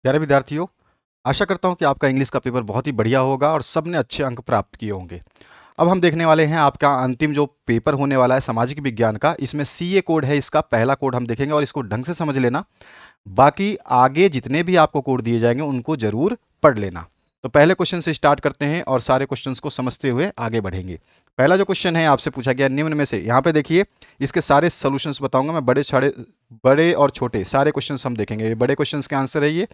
प्यारे विद्यार्थियों, आशा करता हूँ कि आपका इंग्लिश का पेपर बहुत ही बढ़िया होगा और सबने अच्छे अंक प्राप्त किए होंगे। अब हम देखने वाले हैं आपका अंतिम जो पेपर होने वाला है सामाजिक विज्ञान का। इसमें सीए कोड है, इसका पहला कोड हम देखेंगे और इसको ढंग से समझ लेना। बाकी आगे जितने भी आपको कोड दिए जाएंगे उनको जरूर पढ़ लेना। तो पहले क्वेश्चन से स्टार्ट करते हैं और सारे क्वेश्चंस को समझते हुए आगे बढ़ेंगे। पहला जो क्वेश्चन है आपसे पूछा गया निम्न में से, यहाँ पे देखिए इसके सारे सॉल्यूशंस बताऊंगा मैं, बड़े और छोटे सारे क्वेश्चंस हम देखेंगे। ये बड़े क्वेश्चंस के आंसर है ये।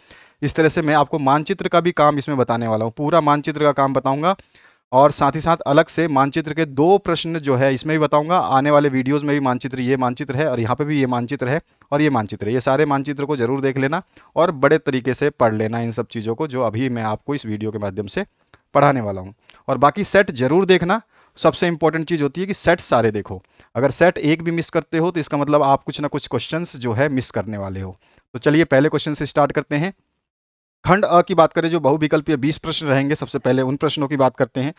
इस तरह से मैं आपको मानचित्र का भी काम इसमें बताने वाला हूँ, पूरा मानचित्र का काम बताऊंगा और साथ ही साथ अलग से मानचित्र के दो प्रश्न जो है इसमें भी बताऊंगा। आने वाले वीडियोस में भी मानचित्र, ये मानचित्र है और यहाँ पे भी ये मानचित्र है और ये मानचित्र है। ये सारे मानचित्र को जरूर देख लेना और बड़े तरीके से पढ़ लेना इन सब चीज़ों को जो अभी मैं आपको इस वीडियो के माध्यम से पढ़ाने वाला हूँ। और बाकी सेट जरूर देखना। सबसे इंपॉर्टेंट चीज़ होती है कि सेट सारे देखो। अगर सेट एक भी मिस करते हो तो इसका मतलब आप कुछ ना कुछ क्वेश्चंस जो है मिस करने वाले हो। तो चलिए पहले क्वेश्चन से स्टार्ट करते हैं। खंड अ की बात करें, जो बहुविकल्पीय 20 प्रश्न रहेंगे, सबसे पहले उन प्रश्नों की बात करते हैं।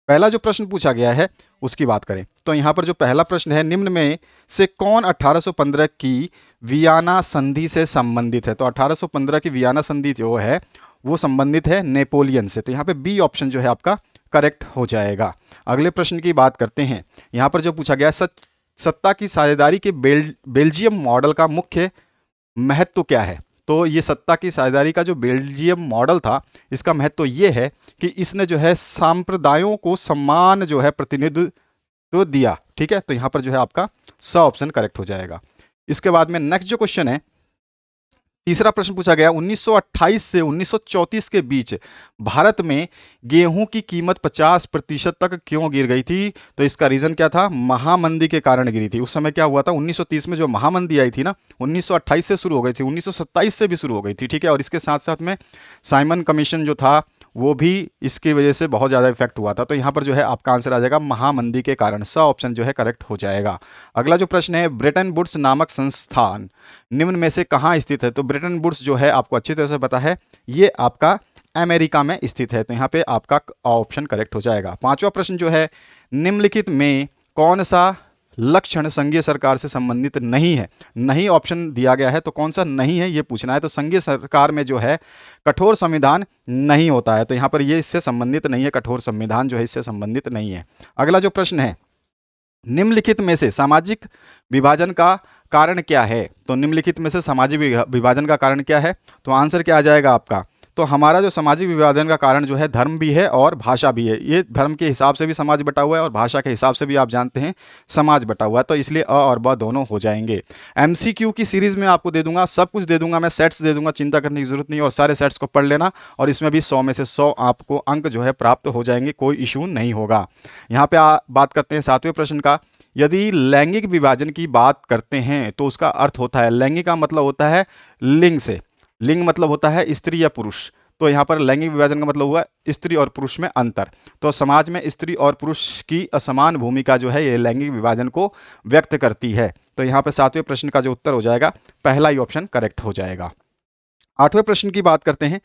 पहला जो प्रश्न पूछा गया है उसकी बात करें तो यहाँ पर जो पहला प्रश्न है, निम्न में से कौन 1815 की वियना संधि से संबंधित है। तो 1815 की वियना संधि जो है वो संबंधित है नेपोलियन से। तो यहाँ पे बी ऑप्शन जो है आपका करेक्ट हो जाएगा। अगले प्रश्न की बात करते हैं। यहाँ पर जो पूछा गया सत्ता की साझेदारी के बेल्जियम मॉडल का मुख्य महत्व क्या है। तो ये सत्ता की साझेदारी का जो बेल्जियम मॉडल था, इसका महत्व ये है कि इसने जो है सांप्रदायों को सम्मान जो है प्रतिनिधित्व दिया। ठीक है, तो यहां पर जो है आपका स ऑप्शन करेक्ट हो जाएगा। इसके बाद में नेक्स्ट जो क्वेश्चन है, तीसरा प्रश्न पूछा गया 1928 से 1934 के बीच भारत में गेहूं की कीमत 50% तक क्यों गिर गई थी। तो इसका रीजन क्या था, महामंदी के कारण गिरी थी। उस समय क्या हुआ था, 1930 में जो महामंदी आई थी ना, 1928 से शुरू हो गई थी, 1927 से भी शुरू हो गई थी। ठीक है, और इसके साथ साथ में साइमन कमीशन जो था वो भी इसकी वजह से बहुत ज़्यादा इफेक्ट हुआ था। तो यहाँ पर जो है आपका आंसर आ जाएगा महामंदी के कारण। स ऑप्शन जो है करेक्ट हो जाएगा। अगला जो प्रश्न है, ब्रेटन वुड्स नामक संस्थान निम्न में से कहाँ स्थित है। तो ब्रेटन वुड्स जो है आपको अच्छी तरह से पता है, ये आपका अमेरिका में स्थित है। तो यहाँ पे आपका ऑप्शन करेक्ट हो जाएगा। पांचवा प्रश्न जो है, निम्नलिखित में कौन सा लक्षण संघीय सरकार से संबंधित नहीं है। नहीं ऑप्शन दिया गया है, तो कौन सा नहीं है ये पूछना है। तो संघीय सरकार में जो है कठोर संविधान नहीं होता है, तो यहाँ पर ये इससे संबंधित नहीं है, कठोर संविधान जो है इससे संबंधित नहीं है। अगला जो प्रश्न है, निम्नलिखित में से सामाजिक विभाजन का कारण क्या है। तो निम्नलिखित में से सामाजिक विभाजन का कारण क्या है, तो आंसर क्या आ जाएगा आपका। तो हमारा जो सामाजिक विभाजन का कारण जो है धर्म भी है और भाषा भी है। ये धर्म के हिसाब से भी समाज बटा हुआ है और भाषा के हिसाब से भी आप जानते हैं समाज बटा हुआ है। तो इसलिए अ और ब दोनों हो जाएंगे। एमसीक्यू की सीरीज में आपको दे दूंगा, सब कुछ दे दूंगा मैं, सेट्स दे दूंगा, चिंता करने की जरूरत नहीं। और सारे सेट्स को पढ़ लेना और इसमें भी 100 में से 100 आपको अंक जो है प्राप्त हो जाएंगे, कोई इशू नहीं होगा। यहाँ पे बात करते हैं 7वें प्रश्न का। यदि लैंगिक विभाजन की बात करते हैं तो उसका अर्थ होता है, लैंगिक का मतलब होता है लिंग से, लिंग मतलब होता है स्त्री या पुरुष। तो यहाँ पर लैंगिक विभाजन का मतलब हुआ स्त्री और पुरुष में अंतर। तो समाज में स्त्री और पुरुष की असमान भूमिका जो है ये लैंगिक विभाजन को व्यक्त करती है। तो यहाँ पर 7वें प्रश्न का जो उत्तर हो जाएगा पहला ही ऑप्शन करेक्ट हो जाएगा। 8वें प्रश्न की बात करते हैं।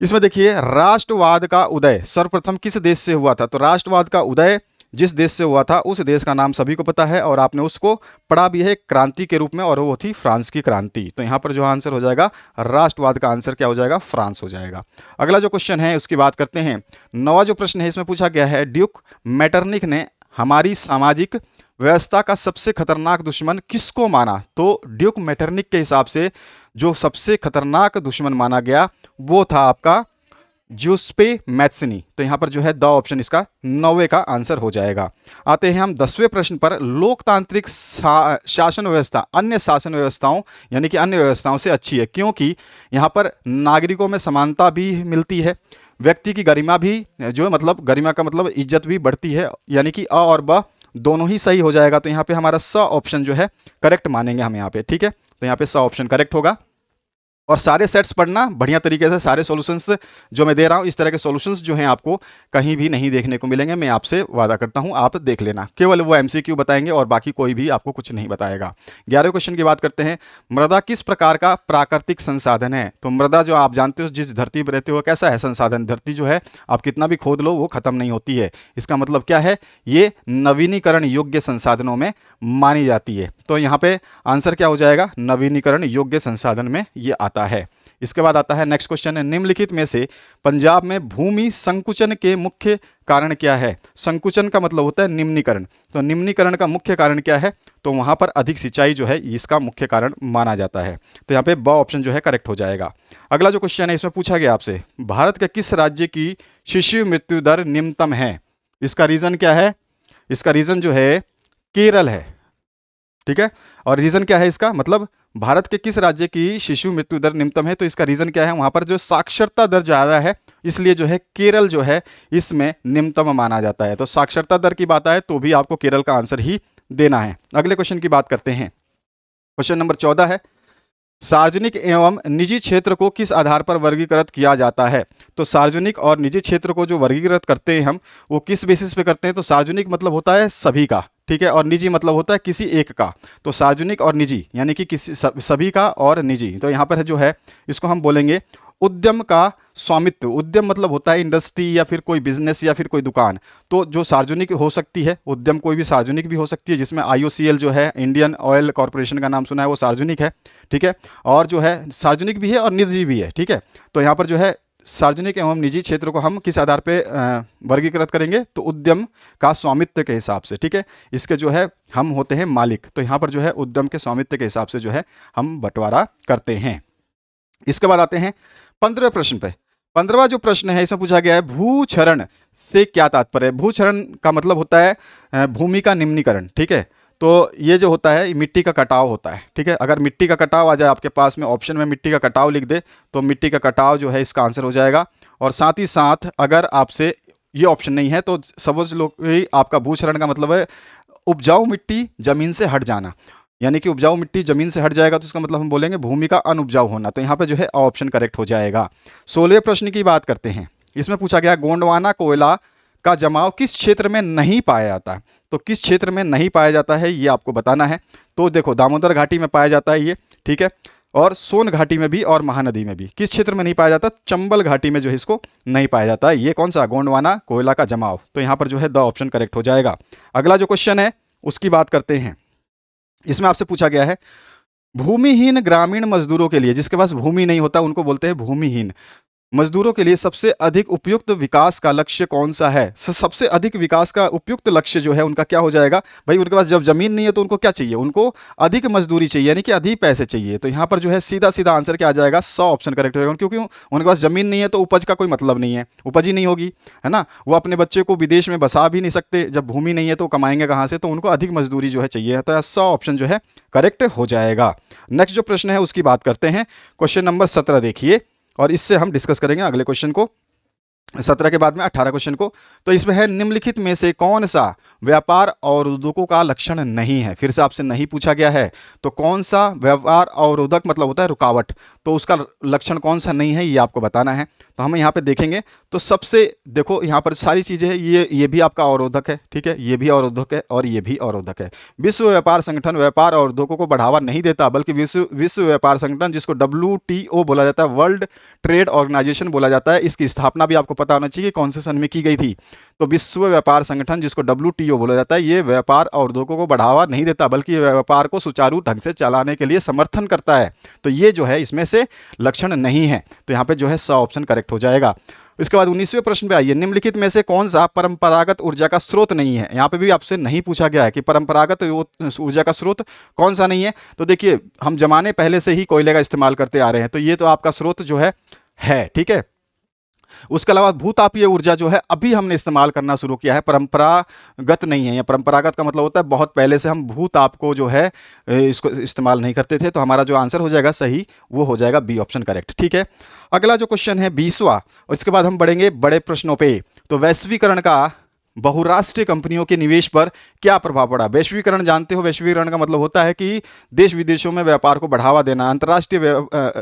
इसमें देखिए, राष्ट्रवाद का उदय सर्वप्रथम किस देश से हुआ था। तो राष्ट्रवाद का उदय जिस देश से हुआ था उस देश का नाम सभी को पता है और आपने उसको पढ़ा भी है क्रांति के रूप में, और वो थी फ्रांस की क्रांति। तो यहां पर जो आंसर हो जाएगा राष्ट्रवाद का आंसर क्या हो जाएगा, फ्रांस हो जाएगा। अगला जो क्वेश्चन है उसकी बात करते हैं। 9वां जो प्रश्न है इसमें पूछा गया है, ड्यूक मेटरनिक ने हमारी सामाजिक व्यवस्था का सबसे खतरनाक दुश्मन किसको माना। तो ड्यूक मेटरनिक के हिसाब से जो सबसे खतरनाक दुश्मन माना गया वो था आपका ज्यूस्पे मैथ्सनी। तो यहां पर जो है द ऑप्शन इसका 9वें का आंसर हो जाएगा। आते हैं हम 10वें प्रश्न पर। लोकतांत्रिक शासन व्यवस्था अन्य शासन व्यवस्थाओं यानी कि अन्य व्यवस्थाओं से अच्छी है क्योंकि यहां पर नागरिकों में समानता भी मिलती है, व्यक्ति की गरिमा भी जो मतलब गरिमा का मतलब इज्जत भी बढ़ती है, यानी कि अ और ब दोनों ही सही हो जाएगा। तो यहाँ पे हमारा स ऑप्शन जो है करेक्ट मानेंगे हम यहाँ पे। ठीक है, तो यहाँ पे स ऑप्शन करेक्ट होगा। और सारे सेट्स पढ़ना बढ़िया तरीके से, सारे सॉल्यूशंस जो मैं दे रहा हूं इस तरह के सॉल्यूशंस जो हैं आपको कहीं भी नहीं देखने को मिलेंगे। मैं आपसे वादा करता हूं आप देख लेना, केवल वो एमसीक्यू बताएंगे और बाकी कोई भी आपको कुछ नहीं बताएगा। 11वें क्वेश्चन की बात करते हैं। मृदा किस प्रकार का प्राकृतिक संसाधन है। तो मृदा जो आप जानते हो जिस धरती पर रहते हो कैसा है संसाधन, धरती जो है आप कितना भी खोद लो वो खत्म नहीं होती है। इसका मतलब क्या है, ये नवीनीकरण योग्य संसाधनों में मानी जाती है। तो यहाँ पे आंसर क्या हो जाएगा, नवीनीकरण योग्य संसाधन में ये आता है। इसके बाद आता है नेक्स्ट क्वेश्चन है, निम्नलिखित में से पंजाब में भूमि संकुचन के मुख्य कारण क्या है। संकुचन का मतलब होता है निम्नीकरण, तो निम्नीकरण का मुख्य कारण क्या है, तो वहां पर अधिक सिंचाई जो है इसका मुख्य कारण माना जाता है। तो यहाँ पे ब ऑप्शन जो है करेक्ट हो जाएगा। अगला जो क्वेश्चन है इसमें पूछा गया आपसे, भारत के किस राज्य की शिशु मृत्यु दर निम्नतम है। इसका रीजन क्या है, इसका रीजन जो है केरल है, ठीक है। और रीजन क्या है इसका, मतलब भारत के किस राज्य की शिशु मृत्यु दर निम्नतम है, तो इसका रीजन क्या है, वहां पर जो साक्षरता दर ज्यादा है, इसलिए जो है केरल जो है इसमें निम्नतम माना जाता है। तो साक्षरता दर की बात आए तो भी आपको केरल का आंसर ही देना है। अगले क्वेश्चन की बात करते हैं। क्वेश्चन नंबर 14 है, सार्वजनिक एवं निजी क्षेत्र को किस आधार पर वर्गीकृत किया जाता है। तो सार्वजनिक और निजी क्षेत्र को जो वर्गीकृत करते हैं हम, वो किस बेसिस पे करते हैं, तो सार्वजनिक मतलब होता है सभी का, ठीक है, और निजी मतलब होता है किसी एक का। तो सार्वजनिक और निजी यानी कि किसी सभी का और निजी, तो यहाँ पर जो है इसको हम बोलेंगे उद्यम का स्वामित्व। उद्यम मतलब होता है इंडस्ट्री या फिर कोई बिजनेस या फिर कोई दुकान, तो जो सार्वजनिक हो सकती है, उद्यम कोई भी सार्वजनिक भी हो सकती है, जिसमें IOCL जो है इंडियन ऑयल कॉरपोरेशन का नाम सुना है, वो सार्वजनिक है, ठीक है। और जो है सार्वजनिक भी है और निजी भी है, ठीक है। तो यहाँ पर जो है सार्वजनिक एवं निजी क्षेत्र को हम किस आधार पे वर्गीकृत करेंगे, तो उद्यम का स्वामित्व के हिसाब से, ठीक है। इसके जो है हम होते हैं मालिक, तो यहाँ पर जो है उद्यम के स्वामित्व के हिसाब से जो है हम बंटवारा करते हैं। इसके बाद आते हैं 15वें प्रश्न पे। 15वां जो प्रश्न है इसमें पूछा गया है, भूक्षरण से क्या तात्पर्य है। भूक्षरण का मतलब होता है भूमि का निम्नीकरण, ठीक है। तो ये जो होता है मिट्टी का कटाव होता है, ठीक है। अगर मिट्टी का कटाव आ जाए आपके पास में ऑप्शन में मिट्टी का कटाव लिख दे, तो मिट्टी का कटाव जो है इसका आंसर हो जाएगा। और साथ ही साथ अगर आपसे ये ऑप्शन नहीं है तो समझ लो कि आपका भूक्षरण का मतलब है उपजाऊ मिट्टी जमीन से हट जाना, यानी कि उपजाऊ मिट्टी जमीन से हट जाएगा तो इसका मतलब हम बोलेंगे भूमि का अनुपजाऊ होना। तो यहाँ पे जो है ऑप्शन करेक्ट हो जाएगा। 16वें प्रश्न की बात करते हैं। इसमें पूछा गया गोंडवाना कोयला का जमाव किस क्षेत्र में नहीं पाया जाता। तो किस क्षेत्र में नहीं पाया जाता है ये आपको बताना है। तो देखो दामोदर घाटी में पाया जाता है ये, ठीक है, और सोन घाटी में भी और महानदी में भी। किस क्षेत्र में नहीं पाया जाता, चंबल घाटी में जो है इसको नहीं पाया जाता है। ये कौन सा, गोंडवाना कोयला का जमाव। तो यहाँ पर जो है द ऑप्शन करेक्ट हो जाएगा। अगला जो क्वेश्चन है उसकी बात करते हैं। इसमें आपसे पूछा गया है भूमिहीन ग्रामीण मजदूरों के लिए, जिसके पास भूमि नहीं होता उनको बोलते हैं भूमिहीन मजदूरों के लिए सबसे अधिक उपयुक्त विकास का लक्ष्य कौन सा है। सबसे अधिक विकास का उपयुक्त लक्ष्य जो है उनका क्या हो जाएगा भाई, उनके पास जब जमीन नहीं है तो उनको क्या चाहिए, उनको अधिक मजदूरी चाहिए, यानी कि अधिक पैसे चाहिए। तो यहाँ पर जो है सीधा सीधा आंसर क्या आ जाएगा, 100 ऑप्शन करेक्ट होगा। क्योंकि उनके पास जमीन नहीं है तो उपज का कोई मतलब नहीं है, उपज ही नहीं होगी, है ना। वो अपने बच्चे को विदेश में बसा भी नहीं सकते, जब भूमि नहीं है तो कमाएंगे कहाँ से, तो उनको अधिक मजदूरी जो है चाहिए। तो 100 ऑप्शन जो है करेक्ट हो जाएगा। नेक्स्ट जो प्रश्न है उसकी बात करते हैं। क्वेश्चन नंबर 17 देखिए, और इससे हम डिस्कस करेंगे अगले क्वेश्चन को, 17 के बाद में 18 क्वेश्चन को। तो इसमें है निम्नलिखित में से कौन सा व्यापार अवरोधकों का लक्षण नहीं है। फिर से आपसे नहीं पूछा गया है, तो कौन सा व्यापार अवरोधक मतलब होता है रुकावट, तो उसका लक्षण कौन सा नहीं है ये आपको बताना है। तो हम यहाँ पे देखेंगे तो सबसे देखो यहाँ पर सारी चीज़ें हैं, ये भी आपका अवरोधक है, ठीक है, ये भी अवरोधक है और ये भी अवरोधक है। विश्व व्यापार संगठन व्यापार अवरोधकों को बढ़ावा नहीं देता, बल्कि विश्व व्यापार संगठन जिसको WTO बोला जाता है, वर्ल्ड ट्रेड ऑर्गेनाइजेशन बोला जाता है, इसकी स्थापना भी आपको पता होना चाहिए कौन से सन में की गई थी। तो विश्व व्यापार संगठन जिसको WTO बोला जाता है, ये व्यापार अवरोधकों को बढ़ावा नहीं देता, बल्कि व्यापार को सुचारू ढंग से चलाने के लिए समर्थन करता है। तो ये जो है इसमें से लक्षण नहीं है, तो यहाँ पे जो है 100 ऑप्शन करेक्ट हो जाएगा। इसके बाद 19वें प्रश्न पे आइए, निम्नलिखित में से कौन सा परंपरागत ऊर्जा का स्रोत नहीं है। यहाँ पे भी आपसे नहीं पूछा गया है कि परंपरागत ऊर्जा का स्रोत कौन सा नहीं है। तो देखिए हम जमाने पहले से ही कोयले का इस्तेमाल करते आ रहे हैं, तो ये तो आपका स्रोत जो है, ठीक है। उसके अलावा भूतापीय ऊर्जा जो है अभी हमने इस्तेमाल करना शुरू किया है, परंपरागत नहीं है। या परंपरागत का मतलब होता है बहुत पहले से हम भूताप को जो है इसको इस्तेमाल नहीं करते थे। तो हमारा जो आंसर हो जाएगा सही वो हो जाएगा बी ऑप्शन करेक्ट, ठीक है। अगला जो क्वेश्चन है 20वां, और इसके बाद हम बढ़ेंगे बड़े प्रश्नों पे। तो वैश्वीकरण का बहुराष्ट्रीय कंपनियों के निवेश पर क्या प्रभाव पड़ा। वैश्वीकरण जानते हो, वैश्वीकरण का मतलब होता है कि देश विदेशों में व्यापार को बढ़ावा देना, अंतर्राष्ट्रीय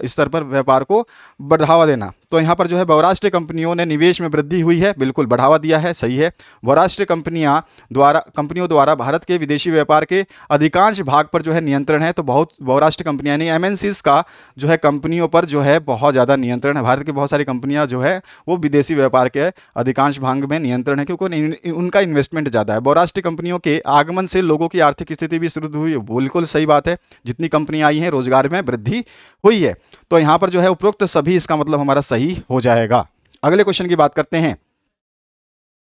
स्तर पर व्यापार को बढ़ावा देना। तो यहाँ पर जो है बहुराष्ट्रीय कंपनियों ने निवेश में वृद्धि हुई है, बिल्कुल बढ़ावा दिया है, सही है। बहुराष्ट्रीय कंपनियों द्वारा भारत के विदेशी व्यापार के अधिकांश भाग पर जो है नियंत्रण है। तो बहुत बहुराष्ट्रीय कंपनियां यानी MNCs का जो है कंपनियों पर जो है बहुत ज़्यादा नियंत्रण है। भारत की बहुत सारी कंपनियां जो है वो विदेशी व्यापार के अधिकांश भाग में नियंत्रण है, क्योंकि उनका इन्वेस्टमेंट ज़्यादा है। बहुराष्ट्रीय कंपनियों के आगमन से लोगों की आर्थिक स्थिति भी सुदृढ़ हुई है, बिल्कुल सही बात है। जितनी कंपनियां आई हैं रोजगार में वृद्धि हुई है। तो यहाँ पर जो है उपरोक्त सभी इसका मतलब हमारा सही हो जाएगा। अगले क्वेश्चन की बात करते हैं।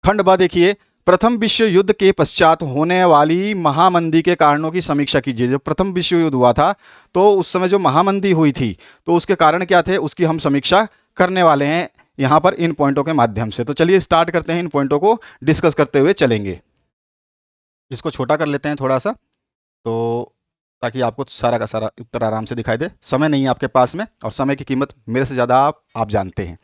खंड ब देखिए, प्रथम विश्व युद्ध के पश्चात होने वाली महामंदी के कारणों की समीक्षा कीजिए। जब प्रथम विश्व युद्ध हुआ था तो उस समय जो महामंदी हुई थी तो उसके कारण क्या थे, उसकी हम समीक्षा करने वाले हैं यहाँ पर इन पॉइंटों के माध्यम से। तो चलिए स्टार्ट करते हैं, इन पॉइंटों को डिस्कस करते हुए चलेंगे। इसको छोटा कर लेते हैं थोड़ा सा, तो ताकि आपको सारा का सारा उत्तर आराम से दिखाई दे। समय नहीं है आपके पास में और समय की कीमत मेरे से ज़्यादा आप जानते हैं।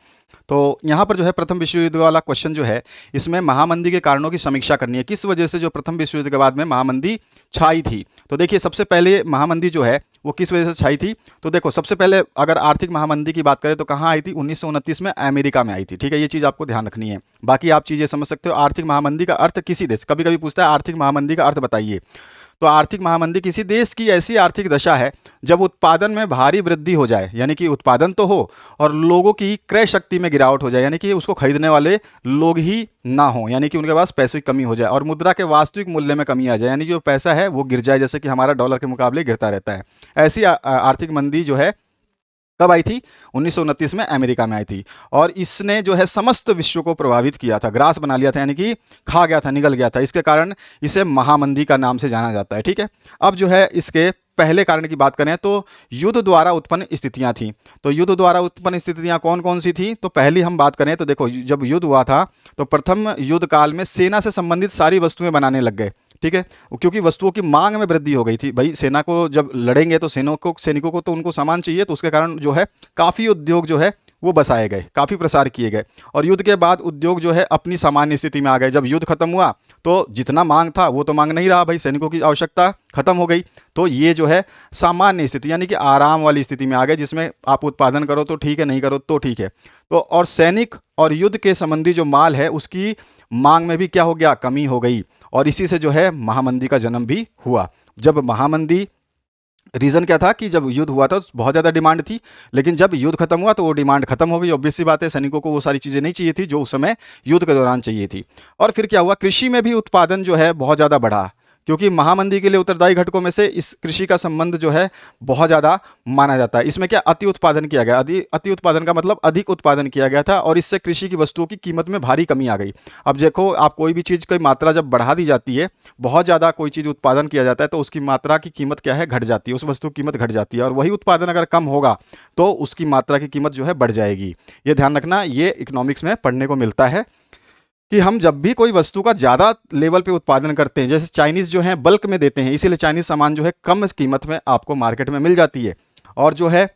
तो यहाँ पर जो है प्रथम विश्व युद्ध वाला क्वेश्चन जो है, इसमें महामंदी के कारणों की समीक्षा करनी है। किस वजह से जो प्रथम विश्व युद्ध के बाद में महामंदी छाई थी। तो देखिए सबसे पहले महामंदी जो है वो किस वजह से छाई थी। तो देखो सबसे पहले अगर आर्थिक महामंदी की बात करें तो कहाँ आई थी, 1929 में अमेरिका में आई थी। ठीक है, ये चीज़ आपको ध्यान रखनी है। बाकी आप चीज़ें समझ सकते हो। आर्थिक महामंदी का अर्थ किसी देश, कभी कभी पूछता है आर्थिक महामंदी का अर्थ बताइए। तो आर्थिक महामंदी किसी देश की ऐसी आर्थिक दशा है जब उत्पादन में भारी वृद्धि हो जाए, यानी कि उत्पादन तो हो और लोगों की क्रय शक्ति में गिरावट हो जाए, यानी कि उसको खरीदने वाले लोग ही ना हो, यानी कि उनके पास पैसे की कमी हो जाए और मुद्रा के वास्तविक मूल्य में कमी आ जाए, यानी जो पैसा है वो गिर जाए, जैसे कि हमारा डॉलर के मुकाबले गिरता रहता है। ऐसी आर्थिक मंदी जो है कब आई थी, 1929 में अमेरिका में आई थी। और इसने जो है समस्त विश्व को प्रभावित किया था, ग्रास बना लिया था, यानी कि खा गया था, निगल गया था। इसके कारण इसे महामंदी का नाम से जाना जाता है। ठीक है, अब जो है इसके पहले कारण की बात करें तो युद्ध द्वारा उत्पन्न स्थितियां थी। तो युद्ध द्वारा उत्पन्न स्थितियां कौन कौन सी थी। तो पहली हम बात करें तो देखो जब युद्ध हुआ था तो प्रथम युद्ध काल में सेना से संबंधित सारी वस्तुएं बनाने लग गए। ठीक है, क्योंकि वस्तुओं की मांग में वृद्धि हो गई थी। भाई सेना को जब लड़ेंगे तो सैनिकों को तो उनको सामान चाहिए, तो उसके कारण जो है काफ़ी उद्योग जो है वो बसाए गए, काफ़ी प्रसार किए गए। और युद्ध के बाद उद्योग जो है अपनी सामान्य स्थिति में आ गए। जब युद्ध खत्म हुआ तो जितना मांग था वो तो मांग नहीं रहा, भाई सैनिकों की आवश्यकता खत्म हो गई। तो ये जो है सामान्य स्थिति यानी कि आराम वाली स्थिति में आ गए, जिसमें आप उत्पादन करो तो ठीक है, नहीं करो तो ठीक है। तो और सैनिक और युद्ध के संबंधी जो माल है उसकी मांग में भी क्या हो गया, कमी हो गई। और इसी से जो है महामंदी का जन्म भी हुआ। जब महामंदी, रीज़न क्या था कि जब युद्ध हुआ था बहुत ज़्यादा डिमांड थी, लेकिन जब युद्ध खत्म हुआ तो वो डिमांड खत्म हो गई। ऑब्वियस सी बात है, सैनिकों को वो सारी चीज़ें नहीं चाहिए थी जो उस समय युद्ध के दौरान चाहिए थी। और फिर क्या हुआ, कृषि में भी उत्पादन जो है बहुत ज़्यादा बढ़ा, क्योंकि महामंदी के लिए उत्तरदायी घटकों में से इस कृषि का संबंध जो है बहुत ज़्यादा माना जाता है। इसमें क्या अति उत्पादन किया गया, अति उत्पादन का मतलब अधिक उत्पादन किया गया था और इससे कृषि की वस्तुओं की कीमत में भारी कमी आ गई। अब देखो आप कोई भी चीज़ की मात्रा जब बढ़ा दी जाती है, बहुत ज़्यादा कोई चीज़ उत्पादन किया जाता है तो उसकी मात्रा की कीमत क्या है, घट जाती है, उस वस्तु की कीमत घट जाती है। और वही उत्पादन अगर कम होगा तो उसकी मात्रा की कीमत जो है बढ़ जाएगी। ये ध्यान रखना, ये इकोनॉमिक्स में पढ़ने को मिलता है कि हम जब भी कोई वस्तु का ज़्यादा लेवल पे उत्पादन करते हैं, जैसे चाइनीज़ जो है बल्क में देते हैं, इसीलिए चाइनीज़ सामान जो है कम कीमत में आपको मार्केट में मिल जाती है। और जो है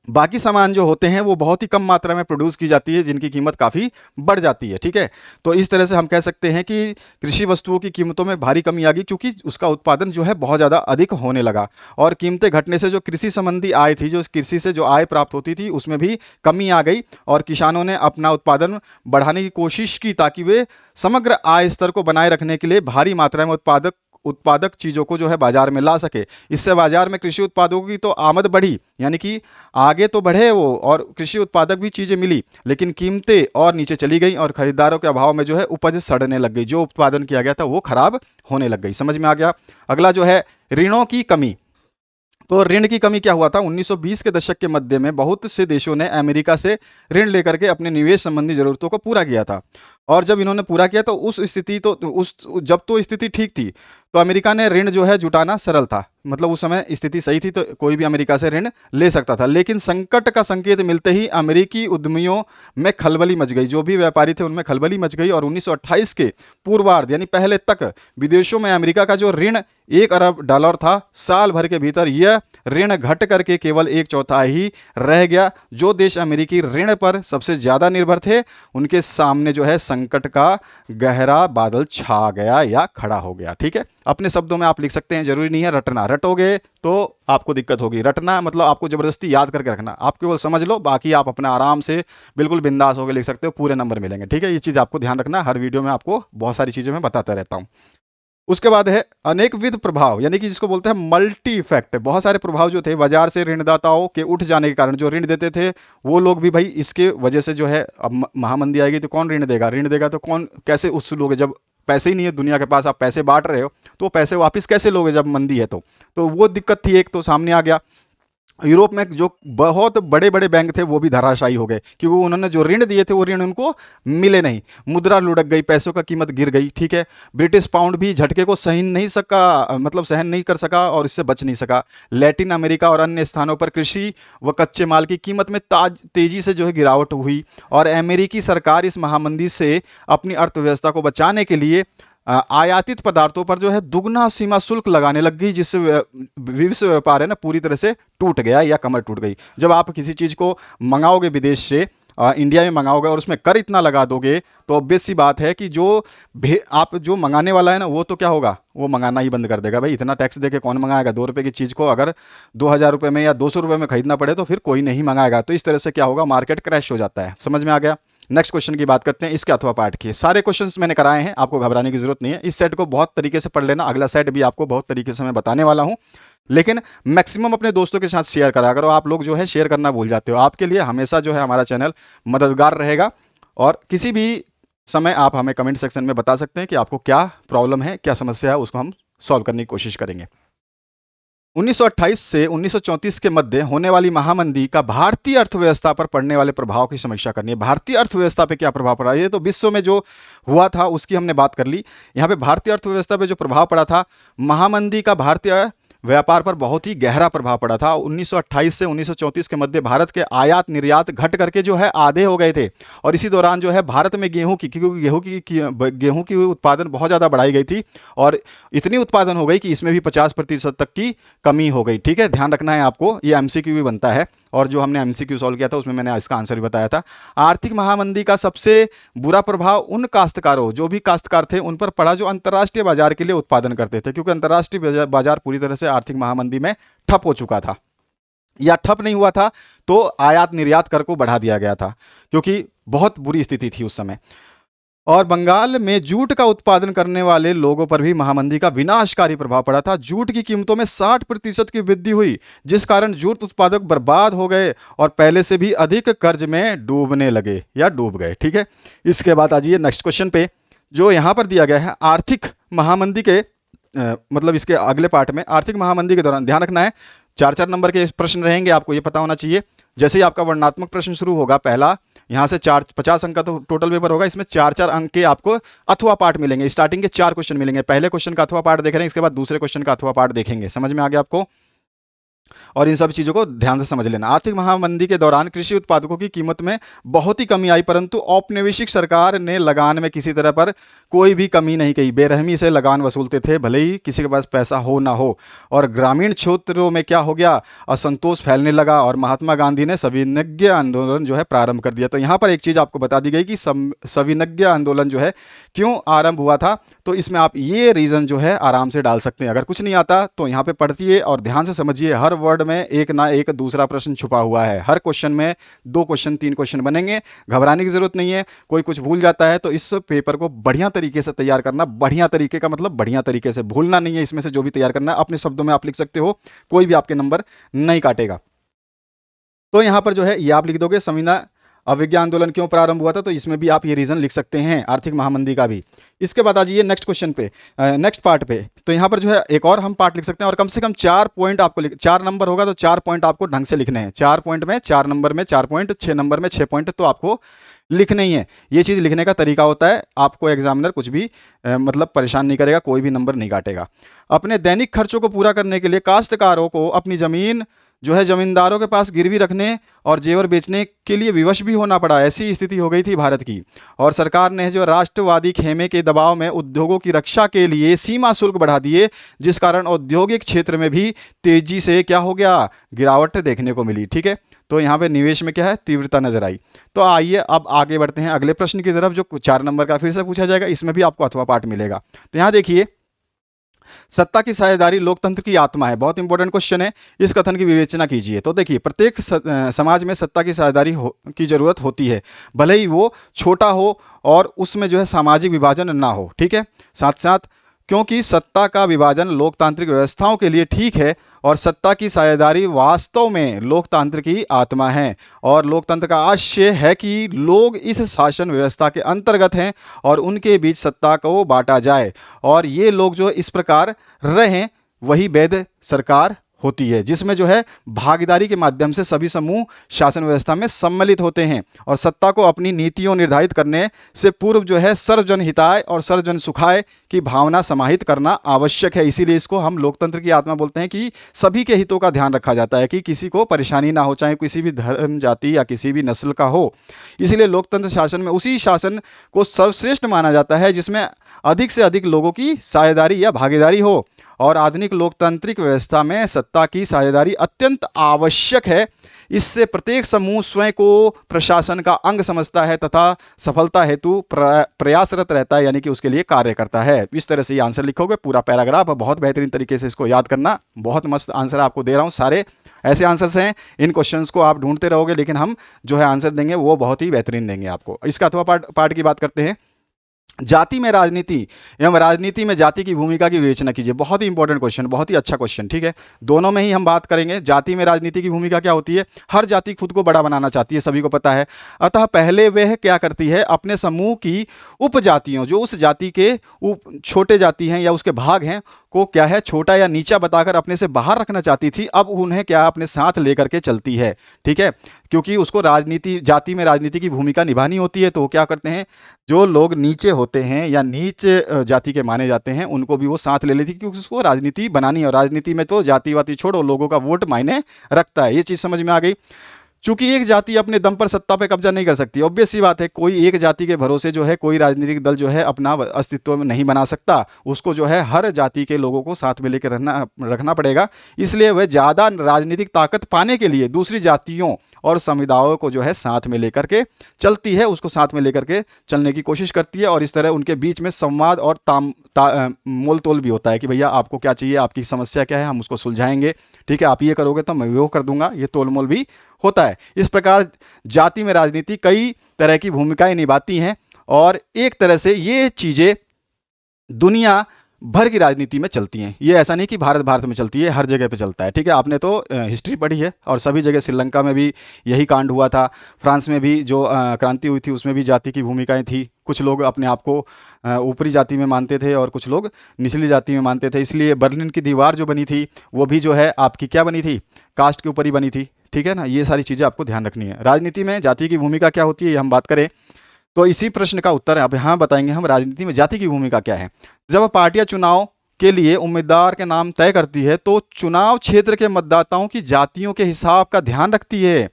बाकी सामान जो होते हैं वो बहुत ही कम मात्रा में प्रोड्यूस की जाती है, जिनकी कीमत काफ़ी बढ़ जाती है। ठीक है, तो इस तरह से हम कह सकते हैं कि कृषि वस्तुओं की कीमतों में भारी कमी आ गई, क्योंकि उसका उत्पादन जो है बहुत ज़्यादा अधिक होने लगा। और कीमतें घटने से जो कृषि संबंधी आय थी, जो कृषि से जो आय प्राप्त होती थी, उसमें भी कमी आ गई। और किसानों ने अपना उत्पादन बढ़ाने की कोशिश की ताकि वे समग्र आय स्तर को बनाए रखने के लिए भारी मात्रा में उत्पादक चीज़ों को जो है बाजार में ला सके। इससे बाजार में कृषि उत्पादों की तो आमद बढ़ी, यानी कि आगे तो बढ़े वो और कृषि उत्पादक भी चीज़ें मिली, लेकिन कीमतें और नीचे चली गई और खरीदारों के अभाव में जो है उपज सड़ने लग गई, जो उत्पादन किया गया था वो खराब होने लग गई। समझ में आ गया। अगला जो है ऋणों की कमी। तो ऋण की कमी क्या हुआ था, 1920 के दशक के मध्य में बहुत से देशों ने अमेरिका से ऋण लेकर के अपने निवेश संबंधी जरूरतों को पूरा किया था। और जब इन्होंने पूरा किया तो उस स्थिति तो उस जब तो स्थिति ठीक थी तो अमेरिका ने ऋण जो है जुटाना सरल था, मतलब उस समय स्थिति सही थी तो कोई भी अमेरिका से ऋण ले सकता था। लेकिन संकट का संकेत मिलते ही अमेरिकी उद्यमियों में खलबली मच गई, जो भी व्यापारी थे उनमें खलबली मच गई। और 1928 के पूर्वार्ध यानी पहले तक विदेशों में अमेरिका का जो ऋण $1 अरब था, साल भर के भीतर यह ऋण घट करके केवल 1/4 ही रह गया। जो देश अमेरिकी ऋण पर सबसे ज़्यादा निर्भर थे उनके सामने जो है संकट का गहरा बादल छा गया या खड़ा हो गया। ठीक है, अपने शब्दों में आप लिख सकते हैं, जरूरी नहीं है रटना, रटोगे तो आपको दिक्कत होगी। रटना मतलब आपको जबरदस्ती याद करके रखना, आप केवल समझ लो, बाकी आप अपना आराम से बिल्कुल बिंदास होकर लिख सकते हो, पूरे नंबर मिलेंगे। ठीक है, ये चीज़ आपको ध्यान रखना, हर वीडियो में आपको बहुत सारी चीज़ें मैं बताता रहता हूँ। उसके बाद है अनेकविध प्रभाव, यानी कि जिसको बोलते हैं मल्टी इफेक्ट। बहुत सारे प्रभाव जो थे बाजार से ऋणदाताओं के उठ जाने के कारण, जो ऋण देते थे वो लोग भी भाई इसके वजह से जो है, अब महामंदी आएगी तो कौन ऋण देगा, ऋण देगा तो कौन, कैसे उस लोगे, जब पैसे ही नहीं है दुनिया के पास, आप पैसे बांट रहे हो तो पैसे वापस कैसे लोगे जब मंदी है। तो वो दिक्कत थी, एक तो सामने आ गया। यूरोप में जो बहुत बड़े बड़े बैंक थे वो भी धराशायी हो गए, क्योंकि उन्होंने जो ऋण दिए थे वो ऋण उनको मिले नहीं। मुद्रा लुढ़क गई, पैसों का कीमत गिर गई, ठीक है। ब्रिटिश पाउंड भी झटके को सहन नहीं सका, मतलब सहन नहीं कर सका और इससे बच नहीं सका। लैटिन अमेरिका और अन्य स्थानों पर कृषि व कच्चे माल की कीमत में तेजी से जो है गिरावट हुई, और अमेरिकी सरकार इस महामंदी से अपनी अर्थव्यवस्था को बचाने के लिए आयातित पदार्थों पर जो है दुगना सीमा शुल्क लगाने लग गई, जिससे विश्व व्यापार है ना पूरी तरह से टूट गया या कमर टूट गई। जब आप किसी चीज़ को मंगाओगे विदेश से, इंडिया में मंगाओगे और उसमें कर इतना लगा दोगे, तो ऑब्वियस सी बात है कि जो आप जो मंगाने वाला है ना वो तो क्या होगा, वो मंगाना ही बंद कर देगा। भाई इतना टैक्स देके कौन मंगाएगा? 2 रुपये की चीज़ को अगर 2,000 रुपये में या 200 रुपये में खरीदना पड़े तो फिर कोई नहीं मंगाएगा। तो इस तरह से क्या होगा, मार्केट क्रैश हो जाता है। समझ में आ गया? नेक्स्ट क्वेश्चन की बात करते हैं, इसके अथवा पाठ की। सारे क्वेश्चंस मैंने कराए हैं, आपको घबराने की जरूरत नहीं है। इस सेट को बहुत तरीके से पढ़ लेना, अगला सेट भी आपको बहुत तरीके से मैं बताने वाला हूं, लेकिन मैक्सिमम अपने दोस्तों के साथ शेयर करा करो। आप लोग जो है शेयर करना भूल जाते हो। आपके लिए हमेशा जो है हमारा चैनल मददगार रहेगा, और किसी भी समय आप हमें कमेंट सेक्शन में बता सकते हैं कि आपको क्या प्रॉब्लम है, क्या समस्या है, उसको हम सॉल्व करने की कोशिश करेंगे। 1928 से 1934 के मध्य होने वाली महामंदी का भारतीय अर्थव्यवस्था पर पड़ने वाले प्रभाव की समीक्षा करनी है। भारतीय अर्थव्यवस्था पे क्या प्रभाव पड़ा, ये तो विश्व में जो हुआ था उसकी हमने बात कर ली। यहाँ पे भारतीय अर्थव्यवस्था पे जो प्रभाव पड़ा था, महामंदी का भारतीय व्यापार पर बहुत ही गहरा प्रभाव पड़ा था। 1928 से 1934 के मध्य भारत के आयात निर्यात घट करके जो है आधे हो गए थे, और इसी दौरान जो है भारत में गेहूं की, क्योंकि गेहूं की उत्पादन बहुत ज़्यादा बढ़ाई गई थी, और इतनी उत्पादन हो गई कि इसमें भी 50% तक की कमी हो गई। ठीक है, ध्यान रखना है आपको, ये एमसीक्यू भी बनता है, और जो हमने एमसीक्यू सॉल्व किया था उसमें मैंने इसका आंसर भी बताया था। आर्थिक महामंदी का सबसे बुरा प्रभाव उन काश्तकारों, जो भी काश्तकार थे, उन पर पड़ा जो अंतर्राष्ट्रीय बाजार के लिए उत्पादन करते थे, क्योंकि अंतर्राष्ट्रीय बाजार पूरी तरह से आर्थिक महामंदी में ठप हो चुका था, या ठप नहीं हुआ था तो आयात निर्यात कर को बढ़ा दिया गया था, क्योंकि बहुत बुरी स्थिति थी उस समय। और बंगाल में जूट का उत्पादन करने वाले लोगों पर भी महामंदी का विनाशकारी प्रभाव पड़ा था। जूट की कीमतों में 60% की वृद्धि हुई, जिस कारण जूट उत्पादक बर्बाद हो गए और पहले से भी अधिक कर्ज में डूबने लगे या डूब गए। ठीक है, इसके बाद आ जाइए नेक्स्ट क्वेश्चन पे, जो यहाँ पर दिया गया है आर्थिक महामंदी के मतलब इसके अगले पार्ट में आर्थिक महामंदी के दौरान ध्यान रखना है, 4-4 नंबर के प्रश्न रहेंगे, आपको ये पता होना चाहिए। जैसे ही आपका वर्णनात्मक प्रश्न शुरू होगा पहला, यहाँ से 50 अंक का तो टोटल पेपर होगा, इसमें 4-4 अंक के आपको अथवा पाठ मिलेंगे। स्टार्टिंग के 4 क्वेश्चन मिलेंगे, पहले क्वेश्चन का अथवा पाठ देख रहे हैं, इसके बाद दूसरे क्वेश्चन का अथवा पाठ देखेंगे। समझ में आ गया आपको? और इन सब चीज़ों को ध्यान से समझ लेना। आर्थिक महामंदी के दौरान कृषि उत्पादकों की कीमत में बहुत ही कमी आई, परंतु औपनिवेशिक सरकार ने लगान में किसी तरह पर कोई भी कमी नहीं की, बेरहमी से लगान वसूलते थे, भले ही किसी के पास पैसा हो ना हो। और ग्रामीण क्षेत्रों में क्या हो गया, असंतोष फैलने लगा, और महात्मा गांधी ने सविनय आंदोलन जो है प्रारंभ कर दिया। तो यहाँ पर एक चीज़ आपको बता दी गई कि सविनय आंदोलन जो है क्यों आरंभ हुआ था, तो इसमें आप ये रीज़न जो है आराम से डाल सकते हैं। अगर कुछ नहीं आता तो यहाँ पे पढ़िए और ध्यान से समझिए, हर वर्ड में एक ना एक दूसरा प्रश्न छुपा हुआ है। हर क्वेश्चन में 2 क्वेश्चन 3 क्वेश्चन बनेंगे, घबराने की जरूरत नहीं है। कोई कुछ भूल जाता है तो इस पेपर को बढ़िया तरीके से तैयार करना, बढ़िया तरीके का मतलब बढ़िया तरीके से, भूलना नहीं है। इसमें से जो भी तैयार करना है अपने शब्दों में आप लिख सकते हो, कोई भी आपके नंबर नहीं काटेगा। तो यहाँ पर जो है ये आप लिख दोगे संविदा अवज्ञा आंदोलन क्यों प्रारंभ हुआ था, तो इसमें भी आप ये रीजन लिख सकते हैं, आर्थिक महामंदी का भी। इसके बाद आ जाइए नेक्स्ट क्वेश्चन पे, नेक्स्ट पार्ट पे। तो यहाँ पर जो है एक और हम पार्ट लिख सकते हैं, और कम से कम 4 पॉइंट आपको 4 नंबर होगा तो 4 पॉइंट आपको ढंग से लिखने हैं। 4 पॉइंट में 4 नंबर में 4 पॉइंट, 6 नंबर में 6 पॉइंट तो आपको लिखने ही है। ये चीज़ लिखने का तरीका होता है, आपको एग्जामिनर कुछ भी मतलब परेशान नहीं करेगा, कोई भी नंबर नहीं काटेगा। अपने दैनिक खर्चों को पूरा करने के लिए काश्तकारों को अपनी ज़मीन जो है जमींदारों के पास गिरवी रखने और जेवर बेचने के लिए विवश भी होना पड़ा। ऐसी स्थिति हो गई थी भारत की, और सरकार ने जो राष्ट्रवादी खेमे के दबाव में उद्योगों की रक्षा के लिए सीमा शुल्क बढ़ा दिए, जिस कारण औद्योगिक क्षेत्र में भी तेजी से क्या हो गया, गिरावट देखने को मिली। ठीक है, तो यहाँ पे निवेश में क्या है, तीव्रता नजर आई। तो आइए अब आगे बढ़ते हैं अगले प्रश्न की तरफ, जो 4 नंबर का फिर से पूछा जाएगा। इसमें भी आपको अथवा पाठ मिलेगा। तो यहाँ देखिए, सत्ता की साझेदारी लोकतंत्र की आत्मा है। बहुत इंपॉर्टेंट क्वेश्चन है, इस कथन की विवेचना कीजिए। तो देखिए, प्रत्येक समाज में सत्ता की साझेदारी की जरूरत होती है, भले ही वो छोटा हो और उसमें जो है सामाजिक विभाजन ना हो। ठीक है, साथ साथ क्योंकि सत्ता का विभाजन लोकतांत्रिक व्यवस्थाओं के लिए ठीक है, और सत्ता की साझेदारी वास्तव में लोकतंत्र की आत्मा है, और लोकतंत्र का आशय है कि लोग इस शासन व्यवस्था के अंतर्गत हैं और उनके बीच सत्ता को बांटा जाए, और ये लोग जो इस प्रकार रहें वही वैध सरकार होती है, जिसमें जो है भागीदारी के माध्यम से सभी समूह शासन व्यवस्था में सम्मिलित होते हैं और सत्ता को अपनी नीतियों निर्धारित करने से पूर्व जो है सर्वजन हिताय और सर्वजन सुखाय की भावना समाहित करना आवश्यक है। इसीलिए इसको हम लोकतंत्र की आत्मा बोलते हैं कि सभी के हितों का ध्यान रखा जाता है कि किसी को परेशानी ना हो, चाहे किसी भी धर्म, जाति या किसी भी नस्ल का हो। इसीलिए लोकतंत्र शासन में उसी शासन को सर्वश्रेष्ठ माना जाता है जिसमें अधिक से अधिक लोगों की साझेदारी या भागीदारी हो। और आधुनिक लोकतांत्रिक व्यवस्था में सत्ता की साझेदारी अत्यंत आवश्यक है। इससे प्रत्येक समूह स्वयं को प्रशासन का अंग समझता है तथा सफलता हेतु प्रयासरत रहता है, यानी कि उसके लिए कार्य करता है। इस तरह से ये आंसर लिखोगे, पूरा पैराग्राफ, बहुत बेहतरीन तरीके से इसको याद करना। बहुत मस्त आंसर आपको दे रहा हूँ, सारे ऐसे आंसर्स हैं, इन क्वेश्चंस को आप ढूंढते रहोगे लेकिन हम जो है आंसर देंगे वो बहुत ही बेहतरीन देंगे आपको। इसका अथवा पार्ट की बात करते हैं। जाति में राजनीति एवं राजनीति में जाति की भूमिका की विवेचना कीजिए। बहुत ही इंपॉर्टेंट क्वेश्चन, बहुत ही अच्छा क्वेश्चन, ठीक है। दोनों में ही हम बात करेंगे। जाति में राजनीति की भूमिका क्या होती है? हर जाति खुद को बड़ा बनाना चाहती है, सभी को पता है। अतः पहले वह क्या करती है, अपने समूह की उपजातियों, जो उस जाति के छोटे जाति हैं या उसके भाग हैं, को क्या है, छोटा या नीचा बताकर अपने से बाहर रखना चाहती थी। अब उन्हें क्या अपने साथ लेकर के चलती है, ठीक है, क्योंकि उसको राजनीति, जाति में राजनीति की भूमिका निभानी होती है। तो क्या करते हैं, जो लोग नीचे होते हैं या नीच जाति के माने जाते हैं उनको भी वो साथ ले लेती, क्योंकि उसको राजनीति बनानी है। और राजनीति में तो जाति वाति छोड़ो, लोगों का वोट मायने रखता है। ये चीज़ समझ में आ गई। चूंकि एक जाति अपने दम पर सत्ता पे कब्जा नहीं कर सकती, ऑब्वियस सी बात है, कोई एक जाति के भरोसे जो है कोई राजनीतिक दल जो है अपना अस्तित्व में नहीं बना सकता। उसको जो है हर जाति के लोगों को साथ में लेकर रखना पड़ेगा। इसलिए वह ज़्यादा राजनीतिक ताकत पाने के लिए दूसरी जातियों और समुदायों को जो है साथ में लेकर के चलती है, उसको साथ में लेकर के चलने की कोशिश करती है। और इस तरह उनके बीच में संवाद और मोल तोल भी होता है कि भैया आपको क्या चाहिए, आपकी समस्या क्या है, हम उसको सुलझाएंगे, ठीक है, आप ये करोगे तो मैं वो कर दूंगा, ये तोल मोल भी होता है। इस प्रकार जाति में राजनीति कई तरह की भूमिकाएं निभाती हैं और एक तरह से ये चीज़ें दुनिया भर की राजनीति में चलती हैं। ये ऐसा नहीं कि भारत में चलती है, हर जगह पे चलता है, ठीक है। आपने तो हिस्ट्री पढ़ी है और सभी जगह, श्रीलंका में भी यही कांड हुआ था, फ्रांस में भी जो क्रांति हुई थी उसमें भी जाति की भूमिकाएं थी। कुछ लोग अपने आप को ऊपरी जाति में मानते थे और कुछ लोग निचली जाति में मानते थे। इसलिए बर्लिन की दीवार जो बनी थी वो भी जो है आपकी क्या बनी थी, कास्ट के ऊपर ही बनी थी, ठीक है ना। ये सारी चीज़ें आपको ध्यान रखनी है। राजनीति में जाति की भूमिका क्या होती है, ये हम बात करें तो इसी प्रश्न का उत्तर अब यहाँ बताएंगे हम, राजनीति में जाति की भूमिका क्या है। जब पार्टियां चुनाव के लिए उम्मीदवार के नाम तय करती है तो चुनाव क्षेत्र के मतदाताओं की जातियों के हिसाब का ध्यान रखती है,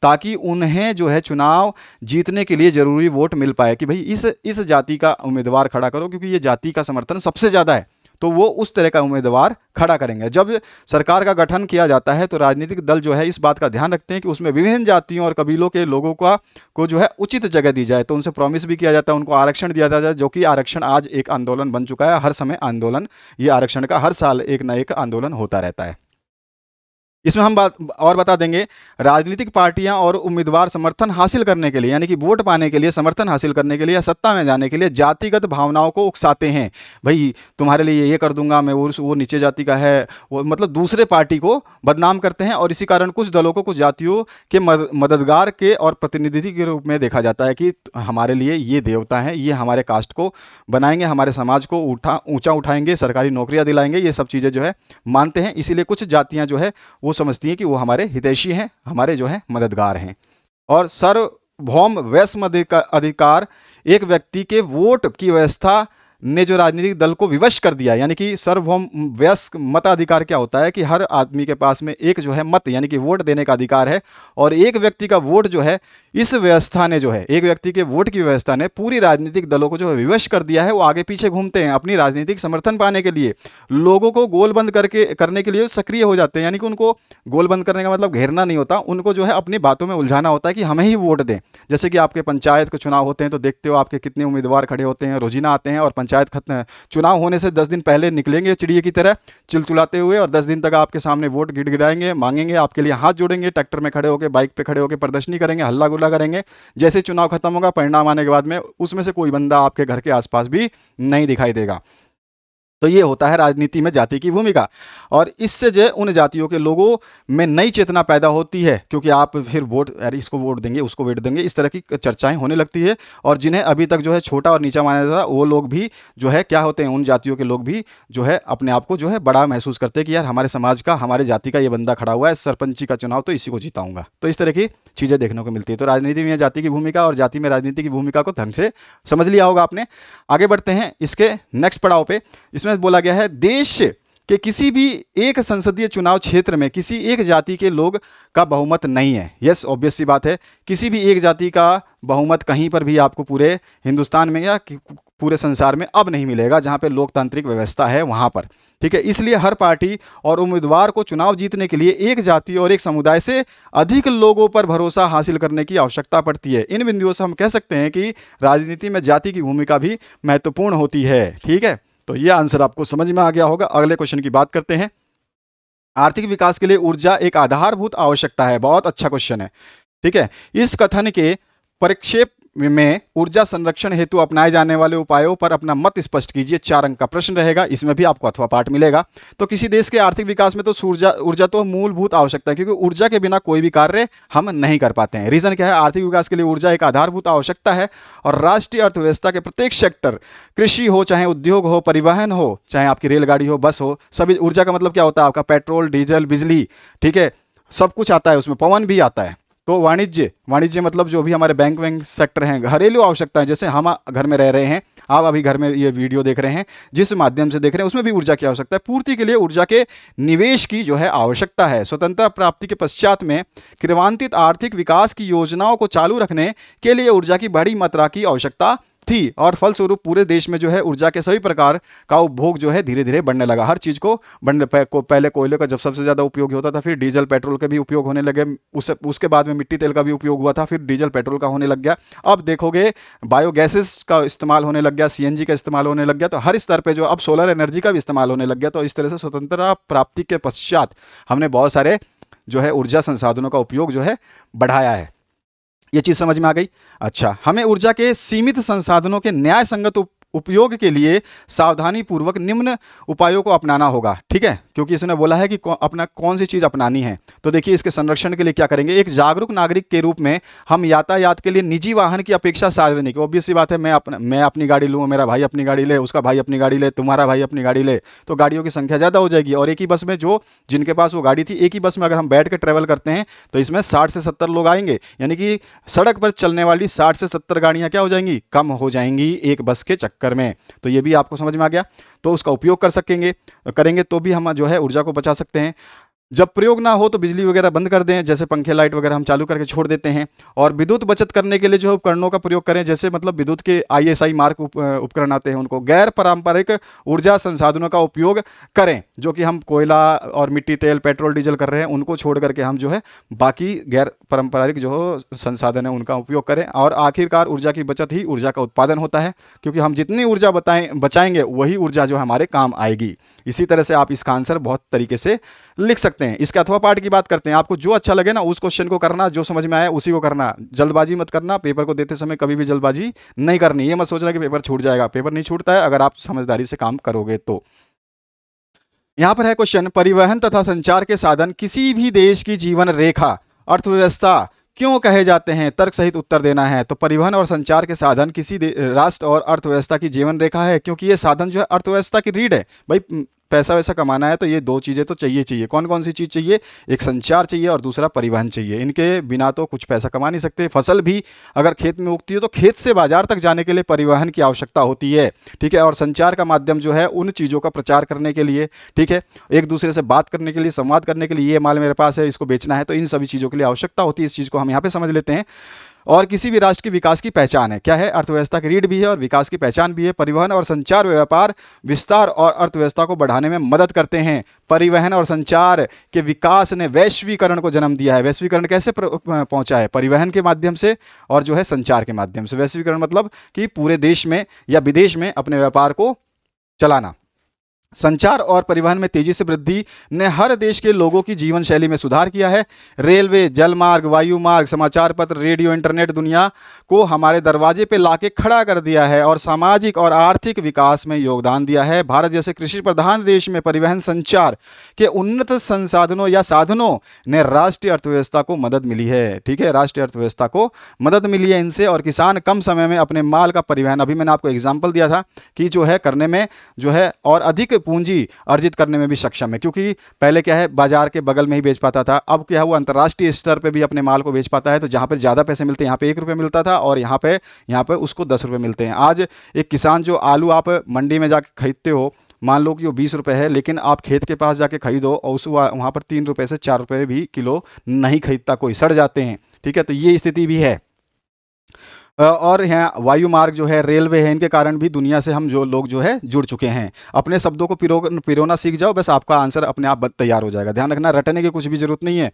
ताकि उन्हें जो है चुनाव जीतने के लिए जरूरी वोट मिल पाए कि भाई इस जाति का उम्मीदवार खड़ा करो, क्योंकि ये जाति का समर्थन सबसे ज़्यादा है, तो वो उस तरह का उम्मीदवार खड़ा करेंगे। जब सरकार का गठन किया जाता है तो राजनीतिक दल जो है इस बात का ध्यान रखते हैं कि उसमें विभिन्न जातियों और कबीलों के लोगों को जो है उचित जगह दी जाए। तो उनसे प्रॉमिस भी किया जाता है, उनको आरक्षण दिया जाता है, जो कि आरक्षण आज एक आंदोलन बन चुका है। हर समय आंदोलन, ये आरक्षण का हर साल एक न एक आंदोलन होता रहता है। इसमें हम बात और बता देंगे, राजनीतिक पार्टियां और उम्मीदवार समर्थन हासिल करने के लिए, यानी कि वोट पाने के लिए, समर्थन हासिल करने के लिए या सत्ता में जाने के लिए जातिगत भावनाओं को उकसाते हैं। भाई तुम्हारे लिए ये कर दूंगा मैं, वो नीचे जाति का है, वो मतलब दूसरे पार्टी को बदनाम करते हैं। और इसी कारण कुछ दलों को कुछ जातियों के मददगार के और प्रतिनिधि के रूप में देखा जाता है कि हमारे लिए ये देवता हैं, ये हमारे कास्ट को बनाएंगे, हमारे समाज को ऊंचा उठाएंगे, सरकारी नौकरियां दिलाएंगे, ये सब चीज़ें जो है मानते हैं। इसीलिए कुछ जातियां जो है वो समझती हैं कि वो हमारे हितैषी हैं, हमारे जो है मददगार हैं। और सार्वभौम वैश्म अधिकार एक व्यक्ति के वोट की व्यवस्था ने जो राजनीतिक दल को विवश कर दिया, यानी कि सार्वभौम वयस्क मताधिकार क्या होता है कि हर आदमी के पास में एक जो है मत, यानी कि वोट देने का अधिकार है। और एक व्यक्ति का वोट जो है, इस व्यवस्था ने जो है, एक व्यक्ति के वोट की व्यवस्था ने पूरी राजनीतिक दलों को जो है विवश कर दिया है। वो आगे पीछे घूमते हैं अपनी राजनीतिक समर्थन पाने के लिए, लोगों को गोलबंद करने के लिए सक्रिय हो जाते हैं। यानी कि उनको गोलबंद करने का मतलब घेरना नहीं होता, उनको जो है अपनी बातों में उलझाना होता है कि हमें ही वोट दें। जैसे कि आपके पंचायत के चुनाव होते हैं तो देखते हो आपके कितने उम्मीदवार खड़े होते हैं, रोजीना आते हैं, और पंचायत चुनाव होने से 10 दिन पहले निकलेंगे चिड़िए की तरह चिलचिलाते हुए, और 10 दिन तक आपके सामने वोट गिड़गिड़ाएंगे, मांगेंगे, आपके लिए हाथ जोड़ेंगे, ट्रैक्टर में खड़े होकर, बाइक पे खड़े होकर प्रदर्शनी करेंगे, हल्ला गुल्ला करेंगे। जैसे चुनाव खत्म होगा, परिणाम आने के बाद में उसमें से कोई बंदा आपके घर के आसपास भी नहीं दिखाई देगा। तो ये होता है राजनीति में जाति की भूमिका। और इससे जो है उन जातियों के लोगों में नई चेतना पैदा होती है, क्योंकि आप फिर वोट, अरे इसको वोट देंगे, उसको वोट देंगे, इस तरह की चर्चाएं होने लगती है। और जिन्हें अभी तक जो है छोटा और नीचा माना जाता था, वो लोग भी जो है क्या होते हैं, उन जातियों के लोग भी जो है अपने आप को जो है बड़ा महसूस करते हैं कि यार हमारे समाज का, हमारे जाति का ये बंदा खड़ा हुआ है, सरपंची का चुनाव तो इसी को जिताऊंगा। तो इस तरह की चीज़ें देखने को मिलती है। तो राजनीति में जाति की भूमिका और जाति में राजनीति की भूमिका को ढंग से समझ लिया होगा आपने। आगे बढ़ते हैं इसके नेक्स्ट पड़ाव पे। इसमें बोला गया है देश के किसी भी एक संसदीय चुनाव क्षेत्र में किसी एक जाति के लोग का बहुमत नहीं है। यस, ऑब्वियस सी बात है, किसी भी एक जाति का बहुमत कहीं पर भी आपको पूरे हिंदुस्तान में या पूरे संसार में अब नहीं मिलेगा जहां पे लोकतांत्रिक व्यवस्था है वहां पर। ठीक है, इसलिए हर पार्टी और उम्मीदवार को चुनाव जीतने के लिए एक जाति और एक समुदाय से अधिक लोगों पर भरोसा हासिल करने की आवश्यकता पड़ती है। इन बिंदुओं से हम कह सकते हैं कि राजनीति में जाति की भूमिका भी महत्वपूर्ण होती है। ठीक है, तो यह आंसर आपको समझ में आ गया होगा। अगले क्वेश्चन की बात करते हैं। आर्थिक विकास के लिए ऊर्जा एक आधारभूत आवश्यकता है। बहुत अच्छा क्वेश्चन है। ठीक है, इस कथन के परिक्षेप में ऊर्जा संरक्षण हेतु अपनाए जाने वाले उपायों पर अपना मत स्पष्ट कीजिए। 4 अंक का प्रश्न रहेगा, इसमें भी आपको अथवा पाठ मिलेगा। तो किसी देश के आर्थिक विकास में तो ऊर्जा तो मूलभूत आवश्यकता है, क्योंकि ऊर्जा के बिना कोई भी कार्य हम नहीं कर पाते हैं। रीजन क्या है? आर्थिक विकास के लिए ऊर्जा एक आधारभूत आवश्यकता है और राष्ट्रीय अर्थव्यवस्था के प्रत्येक सेक्टर, कृषि हो, चाहे उद्योग हो, परिवहन हो, चाहे आपकी रेलगाड़ी हो, बस हो, सभी ऊर्जा का मतलब क्या होता है? आपका पेट्रोल, डीजल, बिजली, ठीक है, सब कुछ आता है उसमें, पवन भी आता है। तो वाणिज्य मतलब जो भी हमारे बैंक सेक्टर हैं, घरेलू आवश्यकताएं, जैसे हम घर में रह रहे हैं, आप अभी घर में ये वीडियो देख रहे हैं, जिस माध्यम से देख रहे हैं, उसमें भी ऊर्जा की आवश्यकता है। पूर्ति के लिए ऊर्जा के निवेश की जो है आवश्यकता है। स्वतंत्रता प्राप्ति के पश्चात में क्रियान्वित आर्थिक विकास की योजनाओं को चालू रखने के लिए ऊर्जा की बड़ी मात्रा की आवश्यकता थी और फलस्वरूप पूरे देश में जो है ऊर्जा के सभी प्रकार का उपभोग जो है धीरे धीरे बढ़ने लगा। हर चीज़ को पहले कोयले का जब सबसे ज़्यादा उपयोग होता था, फिर डीजल पेट्रोल के भी उपयोग होने लगे, उसके बाद में मिट्टी तेल का भी उपयोग हुआ था, फिर डीजल पेट्रोल का होने लग गया। अब देखोगे बायोगैसेस का इस्तेमाल होने लग गया, सीएनजी का इस्तेमाल होने लग गया, तो हर स्तर पर जो अब सोलर एनर्जी का भी इस्तेमाल होने लग गया। तो इस तरह से स्वतंत्रता प्राप्ति के पश्चात हमने बहुत सारे जो है ऊर्जा संसाधनों का उपयोग जो है बढ़ाया है। ये चीज़ समझ में आ गई। अच्छा, हमें ऊर्जा के सीमित संसाधनों के न्याय संगत उपयोग के लिए सावधानी पूर्वक निम्न उपायों को अपनाना होगा। ठीक है, क्योंकि इसने बोला है कि अपना कौन सी चीज़ अपनानी है। तो देखिए, इसके संरक्षण के लिए क्या करेंगे? एक जागरूक नागरिक के रूप में हम यातायात के लिए निजी वाहन की अपेक्षा सार्वजनिक, ऑब्वियस सी बात है, मैं अपनी गाड़ी लूँ, मेरा भाई अपनी गाड़ी ले, उसका भाई अपनी गाड़ी ले, तुम्हारा भाई अपनी गाड़ी ले, तो गाड़ियों की संख्या ज़्यादा हो जाएगी। और एक ही बस में जिनके पास वो गाड़ी थी, एक ही बस में अगर हम बैठ कर ट्रेवल करते हैं तो इसमें 60 से 70 लोग आएंगे, यानी कि सड़क पर चलने वाली 60 से 70 गाड़ियाँ क्या हो जाएंगी? कम हो जाएंगी एक बस के चक्कर में। तो ये भी आपको समझ में आ गया। तो उसका उपयोग करेंगे तो भी हम जो है ऊर्जा को बचा सकते हैं। जब प्रयोग ना हो तो बिजली वगैरह बंद कर दें, जैसे पंखे लाइट वगैरह हम चालू करके छोड़ देते हैं। और विद्युत बचत करने के लिए जो उपकरणों का प्रयोग करें, जैसे मतलब विद्युत के ISI मार्क उपकरण आते हैं, उनको गैर पारंपरिक ऊर्जा संसाधनों का उपयोग करें, जो कि हम कोयला और मिट्टी तेल पेट्रोल डीजल कर रहे हैं, उनको छोड़ करके हम जो है बाकी गैर पारंपरिक जो संसाधन है उनका उपयोग करें। और आखिरकार ऊर्जा की बचत ही ऊर्जा का उत्पादन होता है, क्योंकि हम जितनी ऊर्जा बचाएंगे वही ऊर्जा जो हमारे काम आएगी। इसी तरह से आप इसका आंसर बहुत तरीके से लिख सकते हैं। इसके अथवा पाठ की बात करते हैं। आपको जो अच्छा लगे ना उस क्वेश्चन को करना, जो समझ में आया उसी को करना, जल्दबाजी मत करना। पेपर को देते समय कभी भी जल्दबाजी नहीं करनी। ये मत सोचना कि पेपर छूट जाएगा, पेपर नहीं छूटता है अगर आप समझदारी से काम करोगे तो। यहां पर है क्वेश्चन, परिवहन तथा संचार के साधन किसी भी देश की जीवन रेखा अर्थव्यवस्था क्यों कहे जाते हैं? तर्क सहित उत्तर देना है। तो परिवहन और संचार के साधन किसी राष्ट्र और अर्थव्यवस्था की जीवन रेखा है, क्योंकि ये साधन जो है अर्थव्यवस्था की रीढ़ है। भाई पैसा वैसा कमाना है तो ये दो चीज़ें तो चाहिए। कौन कौन सी चीज़ चाहिए? एक संचार चाहिए और दूसरा परिवहन चाहिए। इनके बिना तो कुछ पैसा कमा नहीं सकते। फसल भी अगर खेत में उगती है तो खेत से बाजार तक जाने के लिए परिवहन की आवश्यकता होती है। ठीक है, और संचार का माध्यम जो है उन चीज़ों का प्रचार करने के लिए, ठीक है, एक दूसरे से बात करने के लिए, संवाद करने के लिए, ये माल मेरे पास है इसको बेचना है, तो इन सभी चीज़ों के लिए आवश्यकता होती है। इस चीज़ को हम यहाँ पे समझ लेते हैं। और किसी भी राष्ट्र के विकास की पहचान है। क्या है? अर्थव्यवस्था की रीढ़ भी है और विकास की पहचान भी है। परिवहन और संचार व्यापार विस्तार और अर्थव्यवस्था को बढ़ाने में मदद करते हैं। परिवहन और संचार के विकास ने वैश्वीकरण को जन्म दिया है। वैश्वीकरण कैसे पहुंचा है? परिवहन के माध्यम से और जो है संचार के माध्यम से। वैश्वीकरण मतलब कि पूरे देश में या विदेश में अपने व्यापार को चलाना। संचार और परिवहन में तेजी से वृद्धि ने हर देश के लोगों की जीवन शैली में सुधार किया है। रेलवे, जल मार्ग, वायु मार्ग, समाचार पत्र, रेडियो, इंटरनेट दुनिया को हमारे दरवाजे पे लाके खड़ा कर दिया है और सामाजिक और आर्थिक विकास में योगदान दिया है। भारत जैसे कृषि प्रधान देश में परिवहन संचार के उन्नत संसाधनों या साधनों ने राष्ट्रीय अर्थव्यवस्था को मदद मिली है। ठीक है, राष्ट्रीय अर्थव्यवस्था को मदद मिली है इनसे, और किसान कम समय में अपने माल का परिवहन, अभी मैंने आपको एग्जाम्पल दिया था कि जो है करने में जो है और अधिक पूंजी अर्जित करने में भी सक्षम है, क्योंकि पहले क्या है बाजार के बगल में ही बेच पाता था, अब क्या है वो अंतर्राष्ट्रीय स्तर पे भी अपने माल को बेच पाता है। तो जहाँ पे ज़्यादा पैसे मिलते हैं, यहाँ पे 1 रुपये मिलता था और यहाँ पे उसको 10 रुपये मिलते हैं। आज एक किसान जो आलू आप मंडी में जाके खरीदते हो, मान लो कि वो 20 रुपये है, लेकिन आप खेत के पास जाके खरीदो और उस वहाँ पर 3 रुपये से 4 रुपये भी किलो नहीं खरीदता कोई, सड़ जाते हैं। ठीक है, तो ये स्थिति भी है। और यहाँ वायु मार्ग जो है, रेलवे है, इनके कारण भी दुनिया से हम जो लोग जो है जुड़ चुके हैं। अपने शब्दों को पिरोना सीख जाओ, बस आपका आंसर अपने आप तैयार हो जाएगा। ध्यान रखना, रटने की कुछ भी जरूरत नहीं है।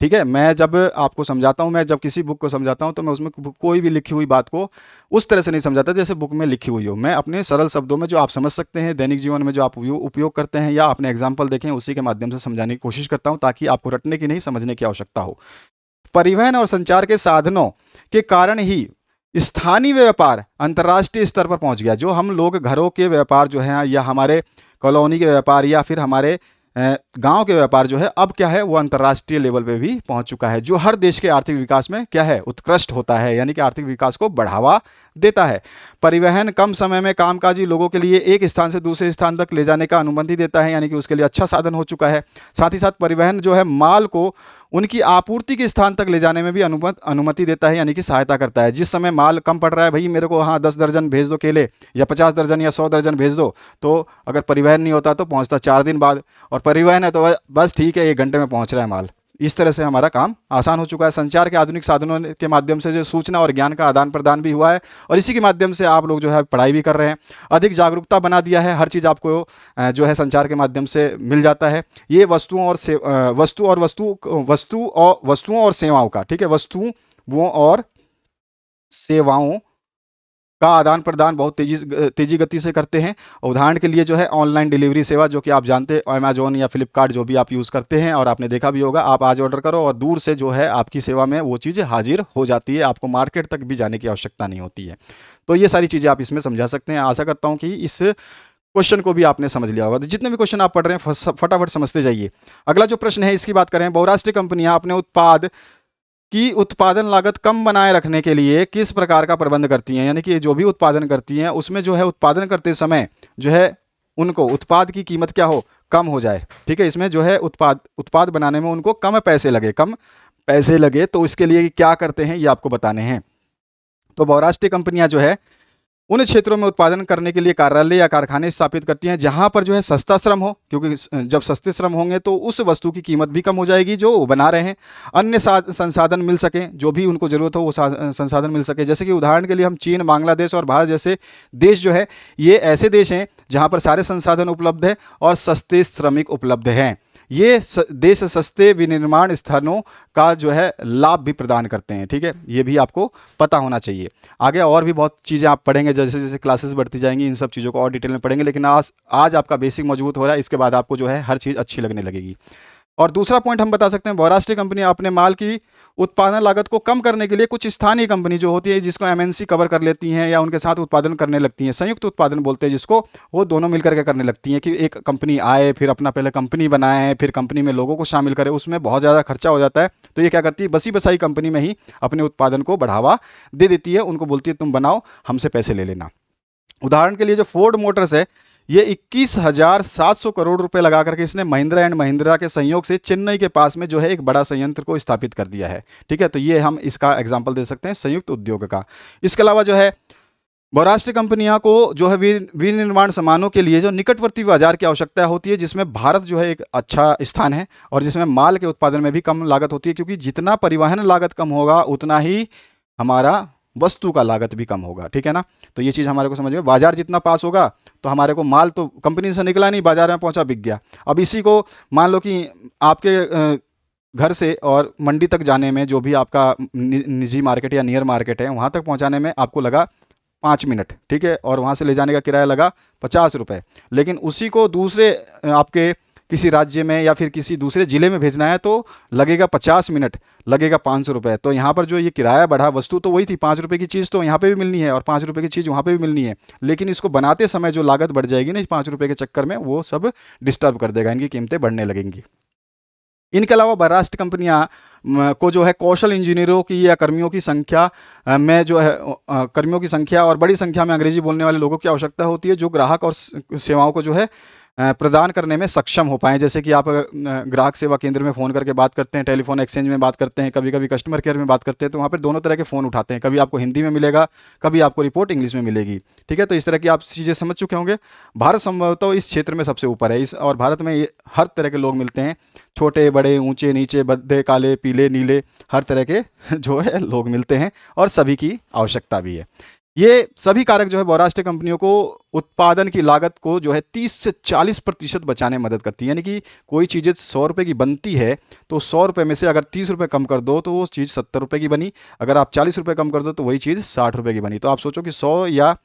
ठीक है, मैं जब आपको समझाता हूँ, मैं जब किसी बुक को समझाता हूँ तो मैं उसमें कोई भी लिखी हुई बात को उस तरह से नहीं समझाता जैसे बुक में लिखी हुई हो। मैं अपने सरल शब्दों में जो आप समझ सकते हैं, दैनिक जीवन में जो आप उपयोग करते हैं या अपने एग्जाम्पल देखें, उसी के माध्यम से समझाने की कोशिश करता हूँ, ताकि आपको रटने की नहीं, समझने की आवश्यकता हो। परिवहन और संचार के साधनों के कारण ही स्थानीय व्यापार अंतर्राष्ट्रीय स्तर पर पहुंच गया। जो हम लोग घरों के व्यापार जो है या हमारे कॉलोनी के व्यापार या फिर हमारे गांव के व्यापार जो है, अब क्या है वो अंतर्राष्ट्रीय लेवल पे भी पहुंच चुका है, जो हर देश के आर्थिक विकास में क्या है उत्कृष्ट होता है, यानी कि आर्थिक विकास को बढ़ावा देता है। परिवहन कम समय में कामकाजी लोगों के लिए एक स्थान से दूसरे स्थान तक ले जाने का अनुमति देता है, यानी कि उसके लिए अच्छा साधन हो चुका है। साथ ही साथ परिवहन जो है माल को उनकी आपूर्ति के स्थान तक ले जाने में भी अनुमति देता है, यानी कि सहायता करता है। जिस समय माल कम पड़ रहा है, भाई मेरे को हाँ 10 दर्जन भेज दो केले, या 50 दर्जन या 100 दर्जन भेज दो, तो अगर परिवहन नहीं होता तो पहुंचता 4 दिन बाद, और परिवहन है तो बस ठीक है 1 घंटे में पहुंच रहा है माल। इस तरह से हमारा काम आसान हो चुका है। संचार के आधुनिक साधनों के माध्यम से जो सूचना और ज्ञान का आदान प्रदान भी हुआ है, और इसी के माध्यम से आप लोग जो है पढ़ाई भी कर रहे हैं। अधिक जागरूकता बना दिया है, हर चीज़ आपको जो है संचार के माध्यम से मिल जाता है। ये वस्तुओं और सेवाओं का, ठीक है, वस्तुओं और सेवाओं का आदान प्रदान बहुत तेजी गति से करते हैं। उदाहरण के लिए जो है ऑनलाइन डिलीवरी सेवा, जो कि आप जानते हैं अमेजोन या फ्लिपकार्ट जो भी आप यूज़ करते हैं, और आपने देखा भी होगा, आप आज ऑर्डर करो और दूर से जो है आपकी सेवा में वो चीज़ें हाजिर हो जाती है, आपको मार्केट तक भी जाने की आवश्यकता नहीं होती है। तो ये सारी चीज़ें आप इसमें समझा सकते हैं। आशा करता हूँ कि इस क्वेश्चन को भी आपने समझ लिया होगा। तो जितने भी क्वेश्चन आप पढ़ रहे हैं फटाफट समझते जाइए। अगला जो प्रश्न है इसकी बात करें, बहुराष्ट्रीय कंपनियां अपने उत्पाद की उत्पादन लागत कम बनाए रखने के लिए किस प्रकार का प्रबंध करती हैं, यानी कि जो भी उत्पादन करती हैं उसमें जो है उत्पादन करते समय जो है उनको उत्पाद की कीमत क्या हो, कम हो जाए। ठीक है, इसमें जो है उत्पाद बनाने में उनको कम पैसे लगे, तो इसके लिए क्या करते हैं ये आपको बताने हैं। तो बहुराष्ट्रीय कंपनियां जो है उन क्षेत्रों में उत्पादन करने के लिए कार्यालय या कारखाने स्थापित करती हैं जहां पर जो है सस्ता श्रम हो, क्योंकि जब सस्ते श्रम होंगे तो उस वस्तु की कीमत भी कम हो जाएगी जो वो बना रहे हैं। अन्य संसाधन मिल सकें, जो भी उनको जरूरत हो वो संसाधन मिल सके। जैसे कि उदाहरण के लिए हम चीन, बांग्लादेश और भारत जैसे देश जो है, ये ऐसे देश हैं जहां पर सारे संसाधन उपलब्ध है और सस्ते श्रमिक उपलब्ध हैं। ये देश सस्ते विनिर्माण स्थानों का जो है लाभ भी प्रदान करते हैं। ठीक है, ये भी आपको पता होना चाहिए। आगे और भी बहुत चीज़ें आप पढ़ेंगे, जैसे जैसे क्लासेस बढ़ती जाएंगी इन सब चीज़ों को और डिटेल में पढ़ेंगे, लेकिन आज आपका बेसिक मजबूत हो रहा है, इसके बाद आपको जो है हर चीज़ अच्छी लगने लगेगी। और दूसरा पॉइंट हम बता सकते हैं, बहुराष्ट्रीय कंपनियां अपने माल की उत्पादन लागत को कम करने के लिए कुछ स्थानीय कंपनी जो होती है, जिसको एमएनसी कवर कर लेती हैं या उनके साथ उत्पादन करने लगती हैं, संयुक्त उत्पादन बोलते हैं जिसको, वो दोनों मिलकर के करने लगती हैं। कि एक कंपनी आए, फिर अपना पहले कंपनी बनाए, फिर कंपनी में लोगों को शामिल करे, उसमें बहुत ज़्यादा खर्चा हो जाता है। तो ये क्या करती है, बसी बसाई कंपनी में ही अपने उत्पादन को बढ़ावा दे देती है, उनको बोलती है तुम बनाओ, हमसे पैसे ले लेना। उदाहरण के लिए जो फोर्ड मोटर्स है, ये 21,700 करोड़ रुपए लगा करके इसने महिंद्रा एंड महिंद्रा के सहयोग से चेन्नई के पास में जो है एक बड़ा संयंत्र को स्थापित कर दिया है। ठीक है, तो ये हम इसका एग्जांपल दे सकते हैं संयुक्त उद्योग का। इसके अलावा जो है बहुराष्ट्रीय कंपनियां को जो है विनिर्माण सामानों के लिए जो निकटवर्ती बाजार की आवश्यकता होती है, जिसमें भारत जो है एक अच्छा स्थान है, और जिसमें माल के उत्पादन में भी कम लागत होती है, क्योंकि जितना परिवहन लागत कम होगा उतना ही हमारा वस्तु का लागत भी कम होगा। ठीक है ना, तो ये चीज़ हमारे को समझ में, बाजार जितना पास होगा तो हमारे को माल तो कंपनी से निकला नहीं, बाजार में पहुंचा, बिक गया। अब इसी को मान लो कि आपके घर से और मंडी तक जाने में जो भी आपका निजी मार्केट या नियर मार्केट है, वहां तक पहुंचाने में आपको लगा 5 मिनट, ठीक है, और वहाँ से ले जाने का किराया लगा 50 रुपये। लेकिन उसी को दूसरे आपके किसी राज्य में या फिर किसी दूसरे ज़िले में भेजना है तो लगेगा 50 मिनट, लगेगा 500 रुपये। तो यहाँ पर जो ये किराया बढ़ा, वस्तु तो वही थी, 5 रुपये की चीज़ तो यहाँ पे भी मिलनी है और 5 रुपये की चीज़ वहाँ पे भी मिलनी है, लेकिन इसको बनाते समय जो लागत बढ़ जाएगी ना 5 रुपये के चक्कर में, वो सब डिस्टर्ब कर देगा, इनकी कीमतें बढ़ने लगेंगी। इनके अलावा बहुराष्ट्रीय कंपनियां को जो है कौशल इंजीनियरों की या कर्मियों की संख्या में जो है कर्मियों की संख्या और बड़ी संख्या में अंग्रेजी बोलने वाले लोगों की आवश्यकता होती है, जो ग्राहक और सेवाओं को जो है प्रदान करने में सक्षम हो पाएँ। जैसे कि आप ग्राहक सेवा केंद्र में फ़ोन करके बात करते हैं, टेलीफोन एक्सचेंज में बात करते हैं, कभी कभी कस्टमर केयर में बात करते हैं, तो वहाँ पर दोनों तरह के फ़ोन उठाते हैं, कभी आपको हिंदी में मिलेगा, कभी आपको रिपोर्ट इंग्लिश में मिलेगी, ठीक है। तो इस तरह की आप चीज़ें समझ चुके होंगे। भारत संभवतः इस क्षेत्र में सबसे ऊपर है, इस और भारत में हर तरह के लोग मिलते हैं, छोटे बड़े ऊंचे नीचे, बद्धे काले पीले नीले, हर तरह के जो है लोग मिलते हैं और सभी की आवश्यकता भी है। ये सभी कारक जो है बहुराष्ट्रीय कंपनियों को उत्पादन की लागत को जो है 30 से 40% बचाने में मदद करती है। यानी कि कोई चीज़ 100 रुपये की बनती है तो 100 रुपये में से अगर 30 रुपये कम कर दो तो वो चीज़ 70 रुपये की बनी, अगर आप 40 रुपये कम कर दो तो वही चीज़ 60 रुपये की बनी। तो आप सोचो कि 100 या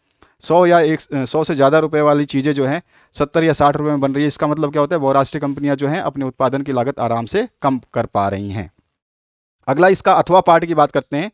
100 से ज़्यादा रुपए वाली चीज़ें जो हैं 70 या 60 रुपये में बन रही है। इसका मतलब क्या होता है, बहुराष्ट्रीय कंपनियां जो हैं अपने उत्पादन की लागत आराम से कम कर पा रही हैं। अगला इसका अथवा पार्ट की बात करते हैं।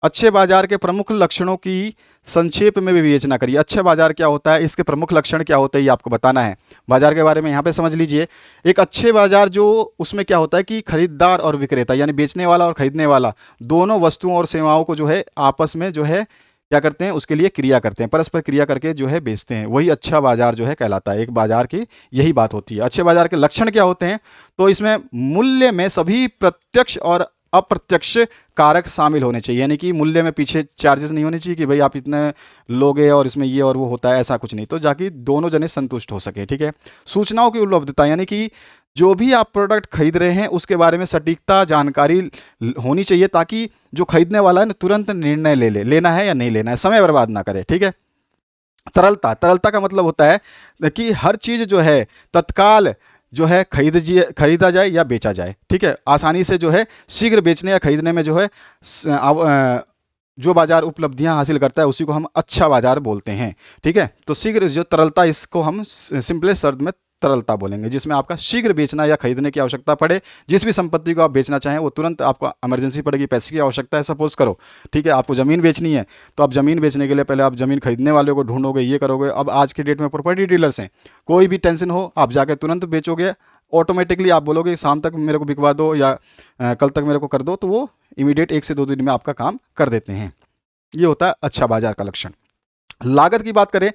अच्छे बाजार के प्रमुख लक्षणों की संक्षेप में विवेचना करिए। अच्छे बाजार क्या होता है, इसके प्रमुख लक्षण क्या होते हैं, ये आपको बताना है। बाजार के बारे में यहाँ पे समझ लीजिए। एक अच्छे बाजार जो उसमें क्या होता है कि खरीदार और विक्रेता यानी बेचने वाला और खरीदने वाला दोनों वस्तुओं और सेवाओं को जो है आपस में जो है क्या करते हैं, उसके लिए क्रिया करते हैं, परस्पर क्रिया करके जो है बेचते हैं, वही अच्छा बाजार जो है कहलाता है। एक बाजार की यही बात होती है। अच्छे बाजार के लक्षण क्या होते हैं, तो इसमें मूल्य में सभी प्रत्यक्ष और अप्रत्यक्ष कारक शामिल होने चाहिए। यानी कि मूल्य में पीछे चार्जेस नहीं होने चाहिए कि भाई आप इतने लोगे और इसमें ये और वो होता है, ऐसा कुछ नहीं, तो जाकि दोनों जने संतुष्ट हो सके, ठीक है। सूचनाओं की उपलब्धता यानी कि जो भी आप प्रोडक्ट खरीद रहे हैं उसके बारे में सटीकता जानकारी होनी चाहिए, ताकि जो खरीदने वाला है ना तुरंत निर्णय लेना है या नहीं लेना है, समय बर्बाद ना करे, ठीक है। तरलता का मतलब होता है कि हर चीज़ जो है तत्काल जो है खरीदा जाए या बेचा जाए, ठीक है। आसानी से जो है शीघ्र बेचने या खरीदने में जो है जो बाजार उपलब्धियां हासिल करता है उसी को हम अच्छा बाजार बोलते हैं, ठीक है। तो शीघ्र जो तरलता, इसको हम सिंपल शब्द में तरलता बोलेंगे, जिसमें आपका शीघ्र बेचना या खरीदने की आवश्यकता पड़े। जिस भी संपत्ति को आप बेचना चाहें वो तुरंत आपको इमरजेंसी पड़ेगी, पैसे की आवश्यकता है, सपोज करो, ठीक है, आपको ज़मीन बेचनी है, तो आप ज़मीन बेचने के लिए पहले आप ज़मीन खरीदने वाले को ढूंढोगे, ये करोगे। अब आज के डेट में प्रॉपर्टी डीलर्स हैं, कोई भी टेंशन हो आप जाके तुरंत बेचोगे, ऑटोमेटिकली आप बोलोगे शाम तक मेरे को बिकवा दो या कल तक मेरे को कर दो, तो वो इमीडिएट 1 से 2 दिन में आपका काम कर देते हैं। ये होता है अच्छा बाजार का लक्षण। लागत की बात करें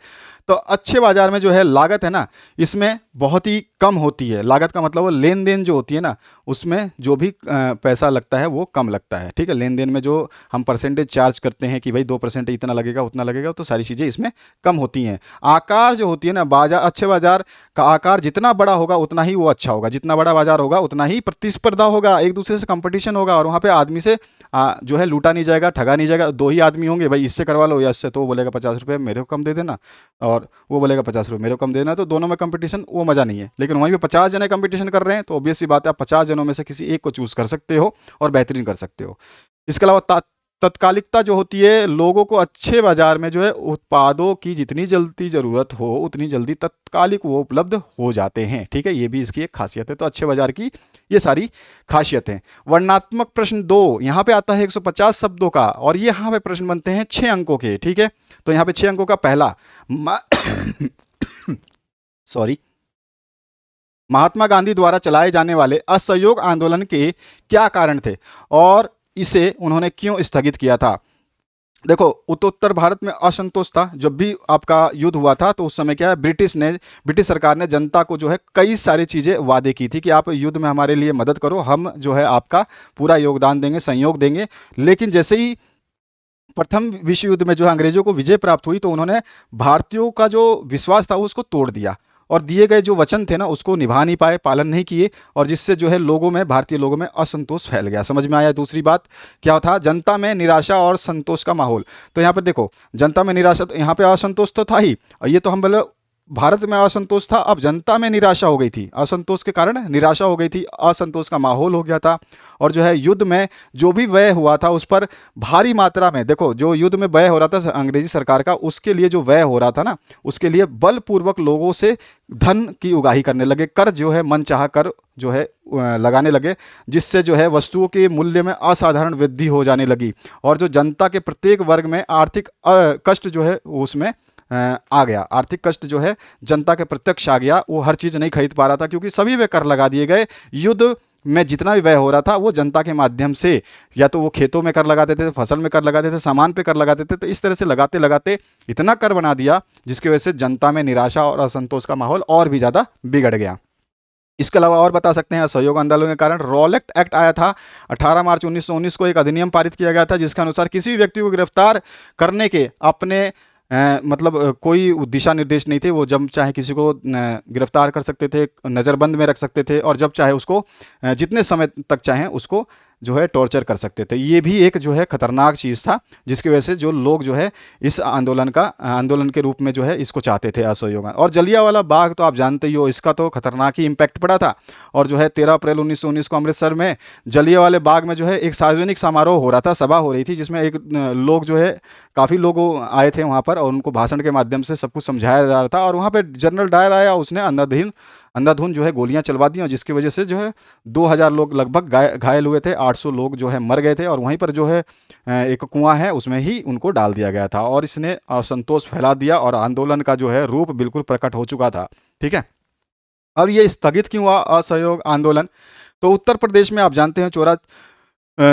तो अच्छे बाजार में जो है लागत है ना, इसमें बहुत ही कम होती है। लागत का मतलब वो लेन देन जो होती है ना, उसमें जो भी पैसा लगता है वो कम लगता है, ठीक है। लेन देन में जो हम परसेंटेज चार्ज करते हैं कि भाई 2% इतना लगेगा उतना लगेगा, तो सारी चीज़ें इसमें कम होती हैं। आकार जो होती है ना, अच्छे बाजार का आकार जितना बड़ा होगा उतना ही वो अच्छा होगा, जितना बड़ा बाजार होगा उतना ही प्रतिस्पर्धा होगा, एक दूसरे से कंपटीशन होगा, और वहाँ पर आदमी से जो है लूटा नहीं जाएगा, ठगा नहीं जाएगा। 2 ही आदमी होंगे, भाई इससे करवा लो या इससे, तो वो बोलेगा 50 रुपये मेरे को कम दे देना, और वो बोलेगा 50 रुपये मेरे को कम देना, तो दोनों में कंपटीशन वो मज़ा नहीं है। लेकिन वहीं पे 50 जने कंपटीशन कर रहे हैं तो ऑब्वियस सी बात है आप 50 जनों में से किसी एक को चूज़ कर सकते हो और बेहतरीन कर सकते हो। इसके अलावा तत्कालिकता जो होती है, लोगों को अच्छे बाजार में जो है उत्पादों की जितनी जल्दी ज़रूरत हो उतनी जल्दी तत्कालिक वो उपलब्ध हो जाते हैं, ठीक है। ये भी इसकी एक खासियत है। तो अच्छे बाजार की ये सारी खासियत है। वर्णनात्मक प्रश्न 2 यहाँ पे आता है 150 शब्दों का, और ये यहाँ पे प्रश्न बनते हैं 6 अंकों के, ठीक है। तो यहाँ पे 6 अंकों का पहला सॉरी, महात्मा गांधी द्वारा चलाए जाने वाले असहयोग आंदोलन के क्या कारण थे और इसे उन्होंने क्यों स्थगित किया था। देखो, उत्तर भारत में असंतोष था। जब भी आपका युद्ध हुआ था तो उस समय क्या है, ब्रिटिश सरकार ने जनता को जो है कई सारी चीज़ें वादे की थी कि आप युद्ध में हमारे लिए मदद करो, हम जो है आपका पूरा योगदान देंगे, सहयोग देंगे। लेकिन जैसे ही प्रथम विश्व युद्ध में जो है अंग्रेजों को विजय प्राप्त हुई तो उन्होंने भारतीयों का जो विश्वास था उसको तोड़ दिया, और दिए गए जो वचन थे ना उसको निभा नहीं पाए, पालन नहीं किए, और जिससे जो है लोगों में, भारतीय लोगों में असंतोष फैल गया। समझ में आया। दूसरी बात क्या था, जनता में निराशा और संतोष का माहौल। तो यहाँ पर देखो, जनता में निराशा, तो यहाँ पे असंतोष तो था ही, और ये तो हम बोले भारत में असंतोष था, अब जनता में निराशा हो गई थी, असंतोष के कारण निराशा हो गई थी, असंतोष का माहौल हो गया था। और जो है युद्ध में जो भी व्यय हुआ था उस पर भारी मात्रा में, देखो जो युद्ध में व्यय हो रहा था अंग्रेजी सरकार का, उसके लिए जो व्यय हो रहा था ना, उसके लिए बलपूर्वक लोगों से धन की उगाही करने लगे, कर जो है मनचाहा कर जो है लगाने लगे, जिससे जो है वस्तुओं के मूल्य में असाधारण वृद्धि हो जाने लगी। और जो जनता के प्रत्येक वर्ग में आर्थिक कष्ट जो है उसमें आ गया, आर्थिक कष्ट जो है जनता के प्रत्यक्ष आ गया। वो हर चीज़ नहीं खरीद पा रहा था क्योंकि सभी पे कर लगा दिए गए। युद्ध में जितना भी व्यय हो रहा था वो जनता के माध्यम से, या तो वो खेतों में कर लगाते थे, फसल में कर लगाते थे, सामान पे कर लगाते थे, तो इस तरह से लगाते लगाते इतना कर बना दिया जिसकी वजह से जनता में निराशा और असंतोष का माहौल और भी ज़्यादा बिगड़ गया। इसके अलावा और बता सकते हैं असहयोग आंदोलन के कारण रॉलेट एक्ट आया था। 18 मार्च 1919 को एक अधिनियम पारित किया गया था जिसके अनुसार किसी भी व्यक्ति को गिरफ्तार करने के अपने मतलब कोई दिशा निर्देश नहीं थे। वो जब चाहे किसी को गिरफ्तार कर सकते थे, नज़रबंद में रख सकते थे, और जब चाहे उसको जितने समय तक चाहें उसको जो है टॉर्चर कर सकते थे। ये भी एक जो है खतरनाक चीज़ था जिसकी वजह से जो लोग जो है इस आंदोलन के रूप में जो है इसको चाहते थे असहयोग। और जलियांवाला बाग तो आप जानते ही हो, इसका तो खतरनाक ही इम्पैक्ट पड़ा था। और जो है 13 अप्रैल 1919 को अमृतसर में जलियांवाले बाग में जो है एक सार्वजनिक समारोह हो रहा था, सभा हो रही थी, जिसमें एक लोग जो है काफ़ी लोग आए थे वहाँ पर और उनको भाषण के माध्यम से सब कुछ समझाया जा रहा था। और वहाँ पर जनरल डायर आया, उसने अंधाधुंध जो है गोलियां चलवा दी और जिसकी वजह से जो है 2000 लोग लगभग घायल हुए थे, 800 लोग जो है मर गए थे। और वहीं पर जो है एक कुआं है उसमें ही उनको डाल दिया गया था। और इसने असंतोष फैला दिया और आंदोलन का जो है रूप बिल्कुल प्रकट हो चुका था। ठीक है, अब ये स्थगित क्यों हुआ असहयोग आंदोलन? तो उत्तर प्रदेश में आप जानते हैं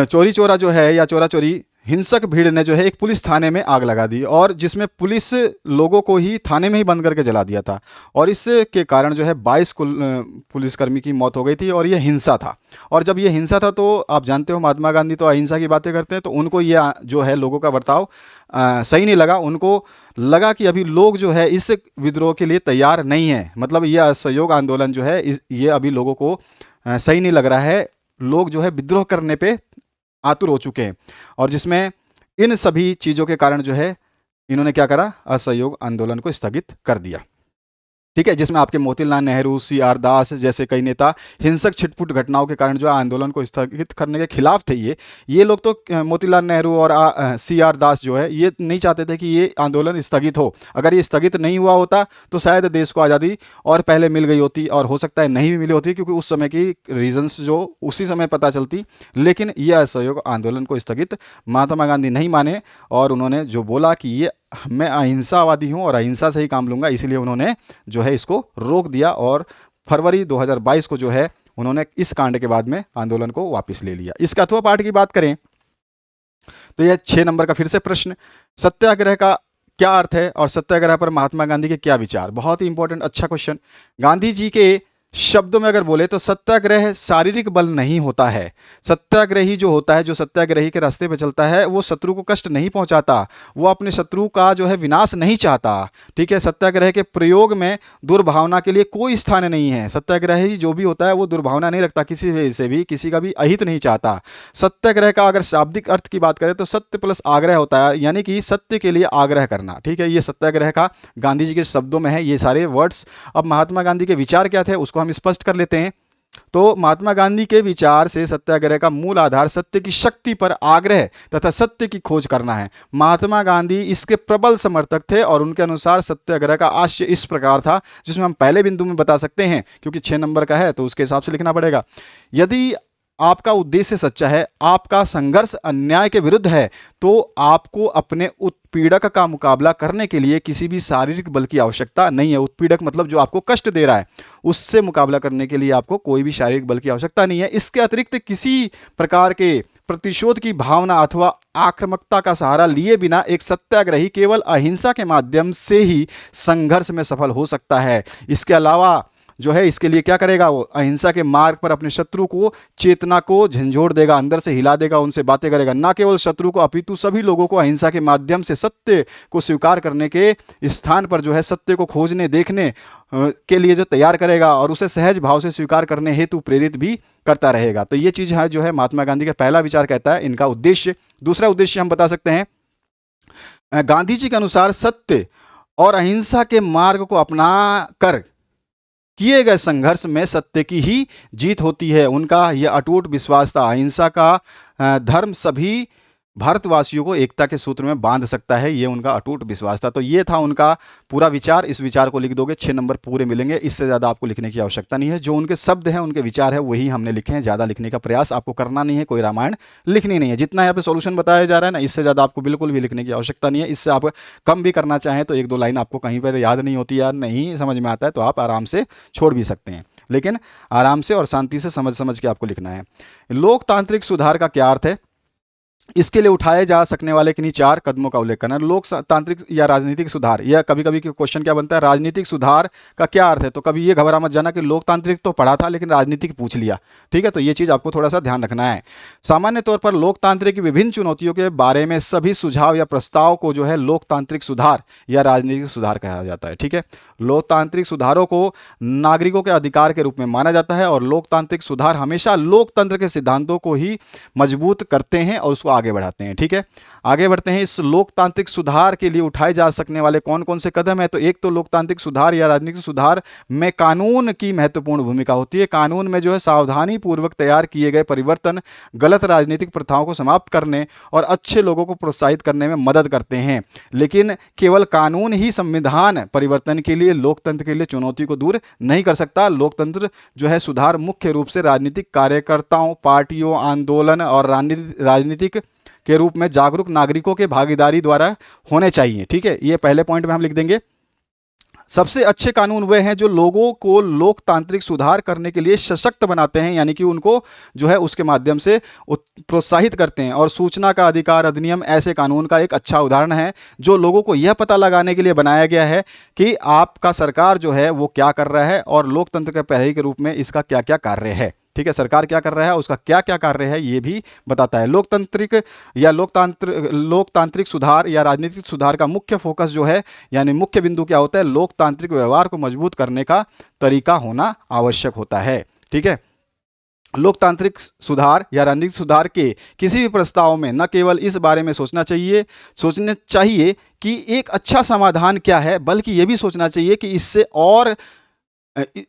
चोरी चोरा जो है या चोरा चोरी हिंसक भीड़ ने जो है एक पुलिस थाने में आग लगा दी, और जिसमें पुलिस लोगों को ही थाने में ही बंद करके जला दिया था। और इसके कारण जो है 22 पुलिसकर्मी की मौत हो गई थी और ये हिंसा था। और जब ये हिंसा था तो आप जानते हो महात्मा गांधी तो अहिंसा की बातें करते हैं, तो उनको ये जो है लोगों का बर्ताव सही नहीं लगा। उनको लगा कि अभी लोग जो है इस विद्रोह के लिए तैयार नहीं है, मतलब ये असहयोग आंदोलन जो है ये अभी लोगों को सही नहीं लग रहा है, लोग जो है विद्रोह करने पे आतुर हो चुके हैं। और जिसमें इन सभी चीज़ों के कारण जो है इन्होंने क्या करा, असहयोग आंदोलन को स्थगित कर दिया। ठीक है, जिसमें आपके मोतीलाल नेहरू, CR दास जैसे कई नेता हिंसक छिटपुट घटनाओं के कारण जो आंदोलन को स्थगित करने के खिलाफ थे। ये लोग तो मोतीलाल नेहरू और CR दास जो है ये नहीं चाहते थे कि ये आंदोलन स्थगित हो। अगर ये स्थगित नहीं हुआ होता तो शायद देश को आज़ादी और पहले मिल गई होती, और हो सकता है नहीं भी मिली होती क्योंकि उस समय की रीजंस जो उसी समय पता चलती। लेकिन यह असहयोग आंदोलन को स्थगित महात्मा गांधी नहीं माने, और उन्होंने जो बोला कि ये मैं अहिंसावादी हूँ और अहिंसा से ही काम लूँगा, इसलिए उन्होंने जो है इसको रोक दिया। और फरवरी 2022 को जो है उन्होंने इस कांड के बाद में आंदोलन को वापस ले लिया। इसके अथवा पाठ की बात करें तो यह 6 नंबर का फिर से प्रश्न, सत्याग्रह का क्या अर्थ है और सत्याग्रह पर महात्मा गांधी के क्या विचार? बहुत ही इंपॉर्टेंट, अच्छा क्वेश्चन। गांधी जी के शब्दों में अगर बोले तो सत्याग्रह शारीरिक बल नहीं होता है। सत्याग्रही जो होता है, जो सत्याग्रही के रास्ते पे चलता है, वो शत्रु को कष्ट नहीं पहुंचाता, वो अपने शत्रु का जो है विनाश नहीं चाहता। ठीक है, सत्याग्रह के प्रयोग में दुर्भावना के लिए कोई स्थान नहीं है। सत्याग्रही जो भी होता है वो दुर्भावना नहीं रखता, किसी से भी किसी का भी अहित नहीं चाहता। सत्याग्रह का अगर शाब्दिक अर्थ की बात करें तो सत्य प्लस आग्रह होता है, यानी कि सत्य के लिए आग्रह करना। ठीक है, ये सत्याग्रह का गांधी जी के शब्दों में है ये सारे वर्ड्स। अब महात्मा गांधी के विचार क्या थे उसको हम स्पष्ट कर लेते हैं। तो महात्मा गांधी के विचार से सत्याग्रह का मूल आधार सत्य की शक्ति पर आग्रह तथा सत्य की खोज करना है। महात्मा गांधी इसके प्रबल समर्थक थे और उनके अनुसार सत्याग्रह का आशय इस प्रकार था, जिसमें हम पहले बिंदु में बता सकते हैं क्योंकि 6 नंबर का है तो उसके हिसाब से लिखना पड़ेगा। यदि आपका उद्देश्य सच्चा है, आपका संघर्ष अन्याय के विरुद्ध है, तो आपको अपने उत्पीड़क का मुकाबला करने के लिए किसी भी शारीरिक बल की आवश्यकता नहीं है। उत्पीड़क मतलब जो आपको कष्ट दे रहा है, उससे मुकाबला करने के लिए आपको कोई भी शारीरिक बल की आवश्यकता नहीं है। इसके अतिरिक्त किसी प्रकार के प्रतिशोध की भावना अथवा आक्रामकता का सहारा लिए बिना एक सत्याग्रही केवल अहिंसा के माध्यम से ही संघर्ष में सफल हो सकता है। इसके अलावा जो है इसके लिए क्या करेगा, वो अहिंसा के मार्ग पर अपने शत्रु को चेतना को झंझोड़ देगा, अंदर से हिला देगा, उनसे बातें करेगा। ना केवल शत्रु को अपितु सभी लोगों को अहिंसा के माध्यम से सत्य को स्वीकार करने के स्थान पर जो है सत्य को खोजने देखने के लिए जो तैयार करेगा और उसे सहज भाव से स्वीकार करने हेतु प्रेरित भी करता रहेगा। तो ये चीज़ है जो है महात्मा गांधी का पहला विचार कहता है इनका उद्देश्य। दूसरा उद्देश्य हम बता सकते हैं गांधी जी के अनुसार सत्य और अहिंसा के मार्ग को अपना कर किए गए संघर्ष में सत्य की ही जीत होती है। उनका यह अटूट विश्वास था। अहिंसा का धर्म सभी भारतवासियों को एकता के सूत्र में बांध सकता है, ये उनका अटूट विश्वास था। तो ये था उनका पूरा विचार। इस विचार को लिख दोगे 6 नंबर पूरे मिलेंगे, इससे ज़्यादा आपको लिखने की आवश्यकता नहीं है। जो उनके शब्द हैं, उनके विचार है, वही हमने लिखे हैं। ज़्यादा लिखने का प्रयास आपको करना नहीं है, कोई रामायण लिखनी नहीं है। जितना यहाँ पे सॉल्यूशन बताया जा रहा है ना, इससे ज़्यादा आपको बिल्कुल भी लिखने की आवश्यकता नहीं है। इससे आप कम भी करना चाहें तो 1-2 लाइन आपको कहीं पर याद नहीं होती, यार नहीं समझ में आता है, तो आप आराम से छोड़ भी सकते हैं, लेकिन आराम से और शांति से समझ समझ के आपको लिखना है। लोकतांत्रिक सुधार का क्या अर्थ है, इसके लिए उठाए जा सकने वाले किन्हीं 4 कदमों का उल्लेख करना है। लोकतांत्रिक या राजनीतिक सुधार, या कभी कभी क्वेश्चन क्या बनता है, राजनीतिक सुधार का क्या अर्थ है। तो कभी ये घबरा मत जाना कि लोकतांत्रिक तो पढ़ा था लेकिन राजनीतिक पूछ लिया, ठीक है। तो ये चीज़ आपको थोड़ा सा ध्यान रखना है। सामान्य तौर पर लोकतांत्रिक की विभिन्न चुनौतियों के बारे में सभी सुझाव या प्रस्ताव को जो है लोकतांत्रिक सुधार या राजनीतिक सुधार कहा जाता है, ठीक है। लोकतांत्रिक सुधारों को नागरिकों के अधिकार के रूप में माना जाता है, और लोकतांत्रिक सुधार हमेशा लोकतंत्र के सिद्धांतों को ही मजबूत करते हैं और उसको आगे बढ़ाते हैं, ठीक है। आगे बढ़ते हैं। इस लोकतांत्रिक सुधार के लिए उठाए जा सकने वाले कौन कौन से कदम है। तो एक तो लोकतांत्रिक सुधार या राजनीतिक सुधार में कानून की महत्वपूर्ण भूमिका होती है। कानून में जो है सावधानी पूर्वक तैयार किए गए परिवर्तन गलत राजनीतिक प्रथाओं को समाप्त करने और अच्छे लोगों को प्रोत्साहित करने में मदद करते हैं। लेकिन केवल कानून ही संविधान परिवर्तन के लिए, लोकतंत्र के लिए चुनौती को दूर नहीं कर सकता। लोकतंत्र जो है सुधार मुख्य रूप से राजनीतिक कार्यकर्ताओं, पार्टियों, आंदोलन और राजनीतिक के रूप में जागरूक नागरिकों के भागीदारी द्वारा होने चाहिए, ठीक है। ये पहले पॉइंट में हम लिख देंगे। सबसे अच्छे कानून वे हैं जो लोगों को लोकतांत्रिक सुधार करने के लिए सशक्त बनाते हैं, यानी कि उनको जो है उसके माध्यम से प्रोत्साहित करते हैं। और सूचना का अधिकार अधिनियम ऐसे कानून का एक अच्छा उदाहरण है, जो लोगों को यह पता लगाने के लिए बनाया गया है कि आपका सरकार जो है वो क्या कर रहा है और लोकतंत्र के पहरे के रूप में इसका क्या क्या कार्य है, ठीक है। सरकार क्या कर रहा है, उसका क्या क्या कार्य है, ये भी बताता है। लोकतांत्रिक सुधार या राजनीतिक सुधार का मुख्य फोकस जो है, यानी मुख्य बिंदु क्या होता है, लोकतांत्रिक व्यवहार को मजबूत करने का तरीका होना आवश्यक होता है, ठीक है। लोकतांत्रिक सुधार या राजनीतिक सुधार के किसी भी प्रस्ताव में न केवल इस बारे में सोचना चाहिए कि एक अच्छा समाधान क्या है, बल्कि यह भी सोचना चाहिए कि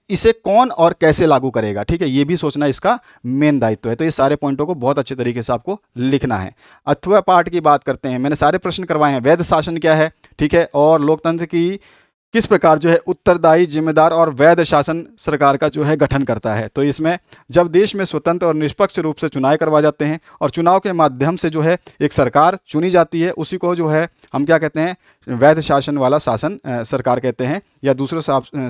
इसे कौन और कैसे लागू करेगा, ठीक है। ये भी सोचना इसका मेन दायित्व है। तो ये सारे पॉइंटों को बहुत अच्छे तरीके से आपको लिखना है। अथवा पाठ की बात करते हैं। मैंने सारे प्रश्न करवाए हैं। वैध शासन क्या है, ठीक है, और लोकतंत्र की किस प्रकार जो है उत्तरदायी, जिम्मेदार और वैध शासन सरकार का जो है गठन करता है। तो इसमें जब देश में स्वतंत्र और निष्पक्ष रूप से चुनाव करवाए जाते हैं और चुनाव के माध्यम से जो है एक सरकार चुनी जाती है, उसी को जो है हम क्या कहते हैं, वैध शासन वाला शासन सरकार कहते हैं, या दूसरे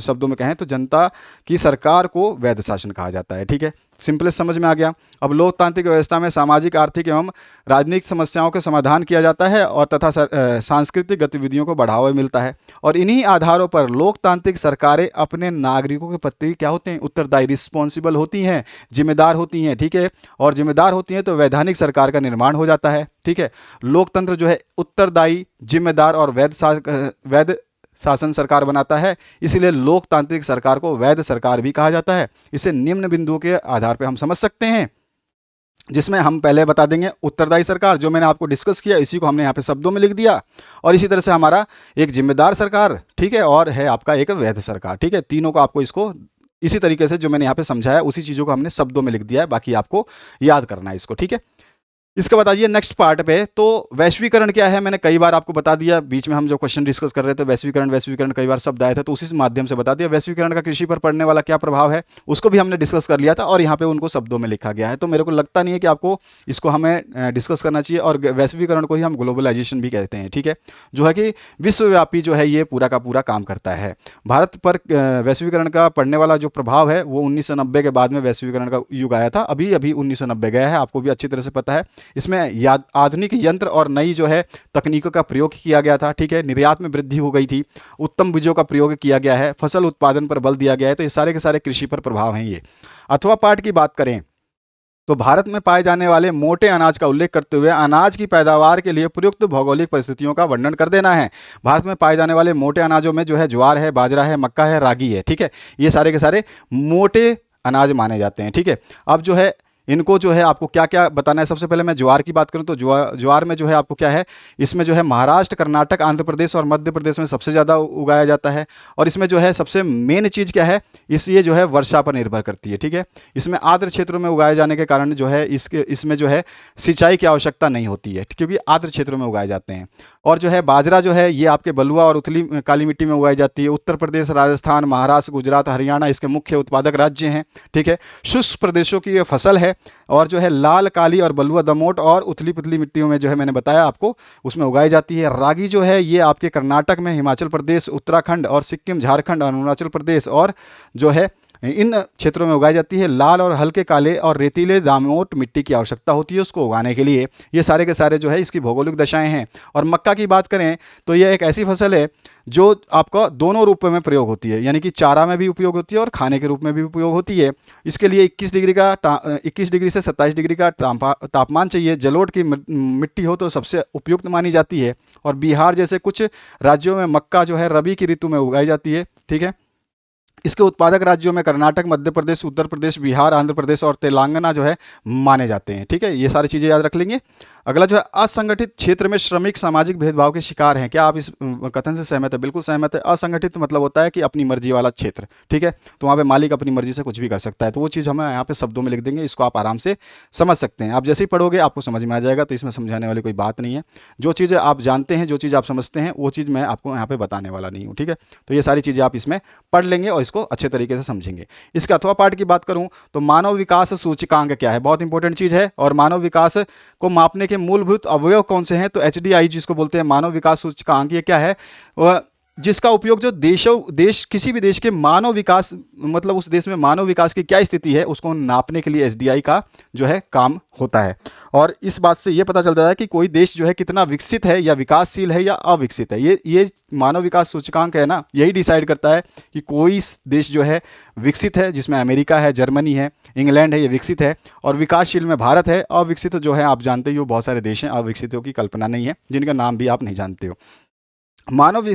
शब्दों में कहें तो जनता की सरकार को वैध शासन कहा जाता है, ठीक है। सिंपलेस्ट समझ में आ गया। अब लोकतांत्रिक व्यवस्था में सामाजिक, आर्थिक एवं राजनीतिक समस्याओं का समाधान किया जाता है और तथा सांस्कृतिक गतिविधियों को बढ़ावा मिलता है, और इन्हीं आधारों पर लोकतांत्रिक सरकारें अपने नागरिकों के प्रति क्या होते हैं, उत्तरदायी, रिस्पॉन्सिबल होती हैं, जिम्मेदार होती हैं, ठीक है। और जिम्मेदार होती हैं तो वैधानिक सरकार का निर्माण हो जाता है, ठीक है। लोकतंत्र जो है उत्तरदायी, जिम्मेदार और वैध शासन सरकार बनाता है, इसलिए लोकतांत्रिक सरकार को वैध सरकार भी कहा जाता है। इसे निम्न बिंदुओं के आधार पर हम समझ सकते हैं, जिसमें हम पहले बता देंगे उत्तरदायी सरकार, जो मैंने आपको डिस्कस किया, इसी को हमने यहाँ पे शब्दों में लिख दिया। और इसी तरह से हमारा एक जिम्मेदार सरकार, ठीक है, और है आपका एक वैध सरकार, ठीक है। तीनों को आपको इसको इसी तरीके से जो मैंने यहाँ पे समझाया, उसी चीज़ों को हमने शब्दों में लिख दिया है, बाकी आपको याद करना है इसको, ठीक है। इसके बाद आइए नेक्स्ट पार्ट पे। तो वैश्वीकरण क्या है, मैंने कई बार आपको बता दिया। बीच में हम जो क्वेश्चन डिस्कस कर रहे थे, वैश्वीकरण कई बार शब्द आए थे, तो उसी माध्यम से बता दिया। वैश्वीकरण का कृषि पर पड़ने वाला क्या प्रभाव है, उसको भी हमने डिस्कस कर लिया था, और यहाँ पे उनको शब्दों में लिखा गया है। तो मेरे को लगता नहीं है कि आपको इसको हमें डिस्कस करना चाहिए। और वैश्वीकरण को ही हम ग्लोबलाइजेशन भी कहते हैं, ठीक है, जो है कि विश्वव्यापी जो है ये पूरा का पूरा काम करता है। भारत पर वैश्वीकरण का पड़ने वाला जो प्रभाव है वो 1990 के बाद में वैश्वीकरण का युग आया था। अभी 1990 गया है, आपको भी अच्छी तरह से पता है। इसमें आधुनिक यंत्र और नई जो है तकनीकों का प्रयोग किया गया था, ठीक है। निर्यात में वृद्धि हो गई थी, उत्तम बीजों का प्रयोग किया गया है, फसल उत्पादन पर बल दिया गया है। तो ये सारे के सारे कृषि पर प्रभाव हैं ये। अथवा पाठ की बात करें तो भारत में पाए जाने वाले मोटे अनाज का उल्लेख करते हुए अनाज की पैदावार के लिए प्रयुक्त भौगोलिक परिस्थितियों का वर्णन कर देना है। भारत में पाए जाने वाले मोटे अनाजों में जो है ज्वार है, बाजरा है, मक्का है, रागी है, ठीक है। ये सारे के सारे मोटे अनाज माने जाते हैं, ठीक है। अब जो है इनको जो है आपको क्या क्या बताना है। सबसे पहले मैं ज्वार की बात करूं तो ज्वार में जो है आपको क्या है, इसमें जो है महाराष्ट्र, कर्नाटक, आंध्र प्रदेश और मध्य प्रदेश में सबसे ज़्यादा उगाया जाता है। और इसमें जो है सबसे मेन चीज़ क्या है, ये जो है वर्षा पर निर्भर करती है। ठीक है, इसमें आर्द्र क्षेत्रों में उगाए जाने के कारण जो है इसमें जो है सिंचाई की आवश्यकता नहीं होती है, क्योंकि आर्द्र क्षेत्रों में उगाए जाते हैं। और जो है बाजरा जो है ये आपके बलुआ और उथली काली मिट्टी में उगाई जाती है। उत्तर प्रदेश, राजस्थान, महाराष्ट्र, गुजरात, हरियाणा इसके मुख्य उत्पादक राज्य हैं। ठीक है, शुष्क प्रदेशों की ये फसल है। और जो है लाल, काली और बलुआ, दमोट और उथली पुथली मिट्टियों में जो है मैंने बताया आपको, उसमें उगाई जाती है। रागी जो है ये आपके कर्नाटक में, हिमाचल प्रदेश, उत्तराखंड और सिक्किम, झारखंड और अरुणाचल प्रदेश और जो है इन क्षेत्रों में उगाई जाती है। लाल और हल्के काले और रेतीले दामोट मिट्टी की आवश्यकता होती है उसको उगाने के लिए। ये सारे के सारे जो है इसकी भौगोलिक दशाएं हैं। और मक्का की बात करें तो यह एक ऐसी फसल है जो आपका दोनों रूप में प्रयोग होती है, यानी कि चारा में भी उपयोग होती है और खाने के रूप में भी उपयोग होती है। इसके लिए 21 डिग्री से 27 डिग्री का तापमान चाहिए। जलोढ़ की मिट्टी हो तो सबसे उपयुक्त मानी जाती है। और बिहार जैसे कुछ राज्यों में मक्का जो है रबी की ऋतु में उगाई जाती है। ठीक है, इसके उत्पादक राज्यों में कर्नाटक, मध्य प्रदेश, उत्तर प्रदेश, बिहार, आंध्र प्रदेश और तेलंगाना जो है माने जाते हैं। ठीक है, ये सारी चीज़ें याद रख लेंगे। अगला जो है, असंगठित क्षेत्र में श्रमिक सामाजिक भेदभाव के शिकार हैं। क्या आप इस कथन से सहमत है? बिल्कुल सहमत है। असंगठित मतलब होता है कि अपनी मर्जी वाला क्षेत्र। ठीक है, तो वहाँ पे मालिक अपनी मर्जी से कुछ भी कर सकता है, तो वो चीज़ हमें यहाँ पे शब्दों में लिख देंगे, इसको आप आराम से समझ सकते हैं। आप जैसे ही पढ़ोगे आपको समझ में आ जाएगा, तो इसमें समझाने वाली कोई बात नहीं है। जो चीज़ें आप जानते हैं, जो चीज़ आप समझते हैं, वो चीज़ मैं आपको यहाँ पे बताने वाला नहीं हूँ। ठीक है, तो ये सारी चीज़ें आप इसमें पढ़ लेंगे और इसको अच्छे तरीके से समझेंगे। इसके अथवा पाठ की बात करूं तो मानव विकास सूचकांक क्या है, बहुत इंपॉर्टेंट चीज है। और मानव विकास को मापने के मूलभूत अवयव कौन से हैं, तो एचडीआई जिसको बोलते हैं मानव विकास सूचकांक, ये क्या है, वह जिसका उपयोग जो किसी भी देश के मानव विकास, मतलब उस देश में मानव विकास की क्या स्थिति है उसको नापने के लिए एसडीआई का जो है काम होता है। और इस बात से ये पता चलता है कि कोई देश जो है कितना विकसित है या विकासशील है या अविकसित है। ये मानव विकास सूचकांक है ना, यही डिसाइड करता है कि कोई देश जो है विकसित है, जिसमें अमेरिका है, जर्मनी है, इंग्लैंड है, ये विकसित है। और विकासशील में भारत है। अविकसित जो है आप जानते ही हो, बहुत सारे देश हैं अविकसितों की कल्पना नहीं है, जिनका नाम भी आप नहीं जानते हो। मानव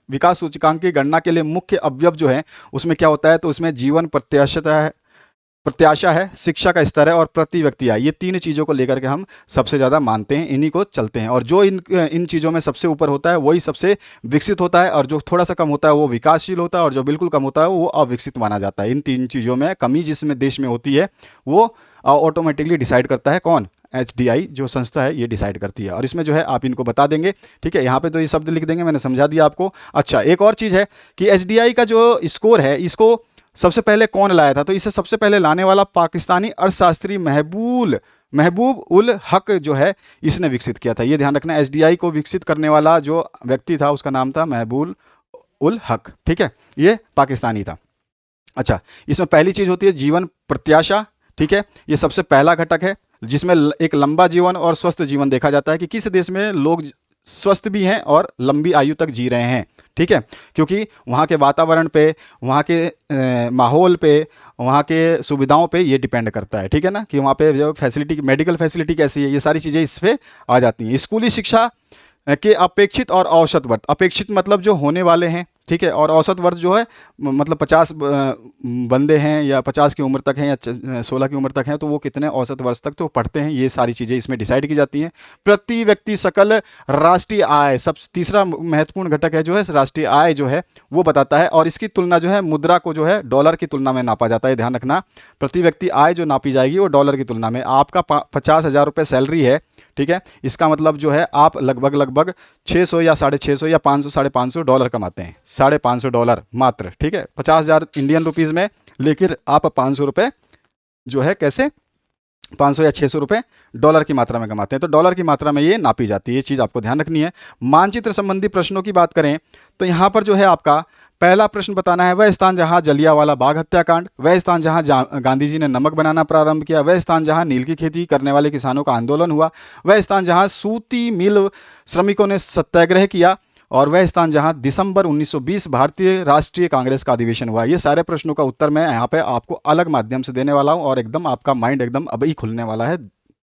विकास सूचकांक की गणना के लिए मुख्य अवयव जो है उसमें क्या होता है, तो उसमें जीवन प्रत्याशा है, शिक्षा का स्तर है और प्रति व्यक्ति आय, ये तीन चीज़ों को लेकर के हम सबसे ज़्यादा मानते हैं, इन्हीं को चलते हैं। और जो इन चीज़ों में सबसे ऊपर होता है वही सबसे विकसित होता है, और जो थोड़ा सा कम होता है वो विकासशील होता है, और जो बिल्कुल कम होता है वो अविकसित माना जाता है। इन तीन चीज़ों में कमी जिसमें देश में होती है वो ऑटोमेटिकली डिसाइड करता है कौन, एचडीआई जो संस्था है ये डिसाइड करती है। और इसमें जो है आप इनको बता देंगे। ठीक है, यहाँ पे तो ये शब्द लिख देंगे, मैंने समझा दिया आपको। अच्छा, एक और चीज़ है कि एचडीआई का जो स्कोर है इसको सबसे पहले कौन लाया था, तो इसे सबसे पहले लाने वाला पाकिस्तानी अर्थशास्त्री महबूब उल हक जो है इसने विकसित किया था। ये ध्यान रखना, एसडीआई को विकसित करने वाला जो व्यक्ति था उसका नाम था महबूब उल हक। ठीक है, ये पाकिस्तानी था। अच्छा, इसमें पहली चीज होती है जीवन प्रत्याशा। ठीक है, ये सबसे पहला घटक है जिसमें एक लंबा जीवन और स्वस्थ जीवन देखा जाता है कि किस देश में लोग स्वस्थ भी हैं और लंबी आयु तक जी रहे हैं। ठीक है, क्योंकि वहाँ के वातावरण पे, वहाँ के माहौल पे, वहाँ के सुविधाओं पे ये डिपेंड करता है। ठीक है ना, कि वहाँ पे जो फैसिलिटी, मेडिकल फैसिलिटी कैसी है, ये सारी चीज़ें इस पर आ जाती हैं। स्कूली शिक्षा के अपेक्षित और औसत वर्ष, अपेक्षित मतलब जो होने वाले हैं, ठीक है, और औसत वर्ष जो है मतलब 50 बंदे हैं या 50 की उम्र तक हैं या 16 की उम्र तक हैं, तो वो कितने औसत वर्ष तक तो पढ़ते हैं, ये सारी चीज़ें इसमें डिसाइड की जाती हैं। प्रति व्यक्ति सकल राष्ट्रीय आय, सब तीसरा महत्वपूर्ण घटक है जो है राष्ट्रीय आय जो है वो बताता है। और इसकी तुलना जो है मुद्रा को जो है डॉलर की तुलना में नापा जाता है। ध्यान रखना, प्रति व्यक्ति आय जो नापी जाएगी वो डॉलर की तुलना में। आपका 50,000 रुपये सैलरी है, ठीक है, इसका मतलब जो है आप लगभग 600 या 650 या 500 550 डॉलर कमाते हैं, $550 मात्र। ठीक है, 50,000 इंडियन रुपीज़ में, लेकिन आप 500 रुपये जो है कैसे 500 या 600 रुपये डॉलर की मात्रा में कमाते हैं, तो डॉलर की मात्रा में ये नापी जाती है। ये चीज़ आपको ध्यान रखनी है। मानचित्र संबंधी प्रश्नों की बात करें तो यहाँ पर जो है आपका पहला प्रश्न बताना है वह स्थान जहां जलियांवाला बाग हत्याकांड, वह स्थान जहां गांधी जी ने नमक बनाना प्रारंभ किया, वह स्थान जहां नील की खेती करने वाले किसानों का आंदोलन हुआ, वह स्थान जहां सूती मिल श्रमिकों ने सत्याग्रह किया, और वह स्थान जहां दिसंबर 1920 भारतीय राष्ट्रीय कांग्रेस का अधिवेशन हुआ। ये सारे प्रश्नों का उत्तर मैं यहाँ पे आपको अलग माध्यम से देने वाला हूँ, और एकदम आपका माइंड एकदम अभी खुलने वाला है।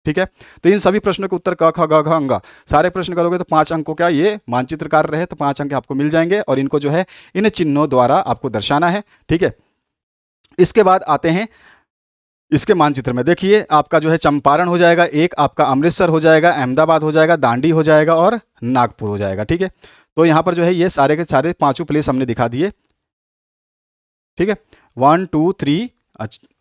ठीक है, तो इन सभी प्रश्नों के उत्तर क ख ग घ अंग सारे प्रश्न करोगे तो 5 अंकों का ये मानचित्र कार्य रहे तो 5 अंक आपको मिल जाएंगे, और इनको जो है इन चिन्हों द्वारा आपको दर्शाना है। ठीक है, इसके बाद आते हैं इसके मानचित्र में देखिए आपका जो है चंपारण हो जाएगा, एक आपका अमृतसर हो जाएगा, अहमदाबाद हो जाएगा, दांडी हो जाएगा और नागपुर हो जाएगा। ठीक है, तो यहाँ पर जो है ये सारे के सारे पांचों प्लेस हमने दिखा दिए। ठीक है, 1 2 3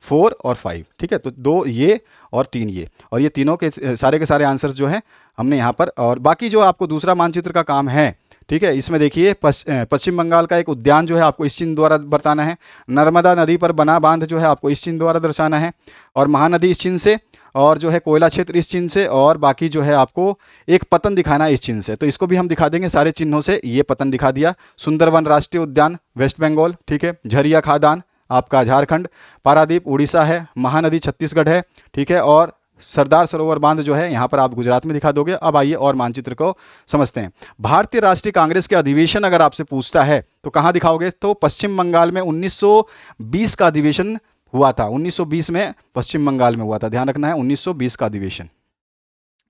4 और 5। ठीक है, तो 2 ये और 3 ये, और ये तीनों के सारे आंसर्स जो है हमने यहाँ पर। और बाकी जो आपको दूसरा मानचित्र का काम है, ठीक है, इसमें देखिए पश्चिम बंगाल का एक उद्यान जो है आपको इस चिन्ह द्वारा बताना है, नर्मदा नदी पर बना बांध जो है आपको इस चिन्ह द्वारा दर्शाना है, और महानदी इस चिन्ह से, और जो है कोयला क्षेत्र इस चिन्ह से, और बाकी जो है आपको एक पतन दिखाना है इस चिन्ह से। तो इसको भी हम दिखा देंगे सारे चिन्हों से। ये पतन दिखा दिया, सुंदरवन राष्ट्रीय उद्यान वेस्ट बंगाल, ठीक है, झरिया खादान आपका झारखंड, पारादीप उड़ीसा है, महानदी छत्तीसगढ़ है, ठीक है, और सरदार सरोवर बांध जो है यहाँ पर आप गुजरात में दिखा दोगे। अब आइए और मानचित्र को समझते हैं। भारतीय राष्ट्रीय कांग्रेस के अधिवेशन अगर आपसे पूछता है तो कहाँ दिखाओगे, तो पश्चिम बंगाल में 1920 का अधिवेशन हुआ था। 1920 में पश्चिम बंगाल में हुआ था, ध्यान रखना है, 1920 का अधिवेशन।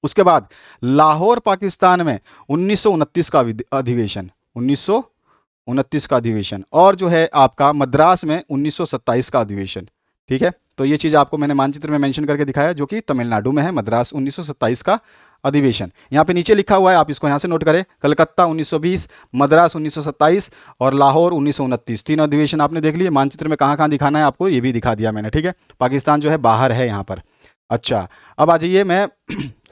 उसके बाद लाहौर पाकिस्तान में 1929 का अधिवेशन, 1929 का अधिवेशन, और जो है आपका मद्रास में 1927 का अधिवेशन। ठीक है, तो ये चीज़ आपको मैंने मानचित्र में मेंशन करके दिखाया, जो कि तमिलनाडु में है, मद्रास 1927 का अधिवेशन। यहाँ पे नीचे लिखा हुआ है, आप इसको यहाँ से नोट करें, कलकत्ता 1920, मद्रास 1927 और लाहौर 1929, तीन अधिवेशन आपने देख लिए। मानचित्र में कहाँ कहाँ दिखाना है आपको ये भी दिखा दिया मैंने। ठीक है, पाकिस्तान जो है बाहर है यहाँ पर। अच्छा, अब आ जाइए, मैं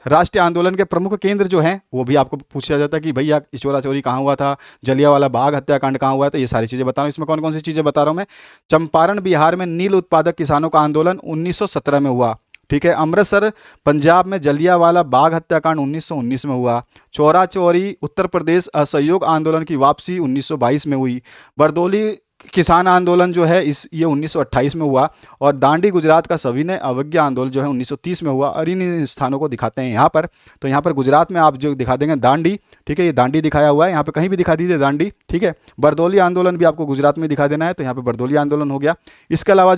राष्ट्रीय आंदोलन के प्रमुख केंद्र जो हैं वो भी आपको पूछा जाता है कि भैया चोरा चोरी कहाँ हुआ था, जलियांवाला बाग हत्याकांड कहाँ हुआ है, तो ये सारी चीज़ें बता रहा हूँ। इसमें कौन कौन सी चीज़ें बता रहा हूँ मैं। चंपारण बिहार में नील उत्पादक किसानों का आंदोलन 1917 में हुआ। ठीक है, अमृतसर पंजाब में जलियांवाला बाग हत्याकांड 1919 में हुआ। चोरा चोरी उत्तर प्रदेश असहयोग आंदोलन की वापसी 1922 में हुई। बरदौली किसान आंदोलन जो है ये 1928 में हुआ। और दांडी गुजरात का सविनय अवज्ञा आंदोलन जो है 1930 में हुआ। और इन स्थानों को दिखाते हैं यहाँ पर। तो यहाँ पर गुजरात में आप जो दिखा देंगे दांडी, ठीक है, ये दांडी दिखाया हुआ है, यहाँ पे कहीं भी दिखा दीजिए दांडी। ठीक है, बरदौली आंदोलन भी आपको गुजरात में दिखा देना है, तो यहाँ पे बरदौली आंदोलन हो गया। इसके अलावा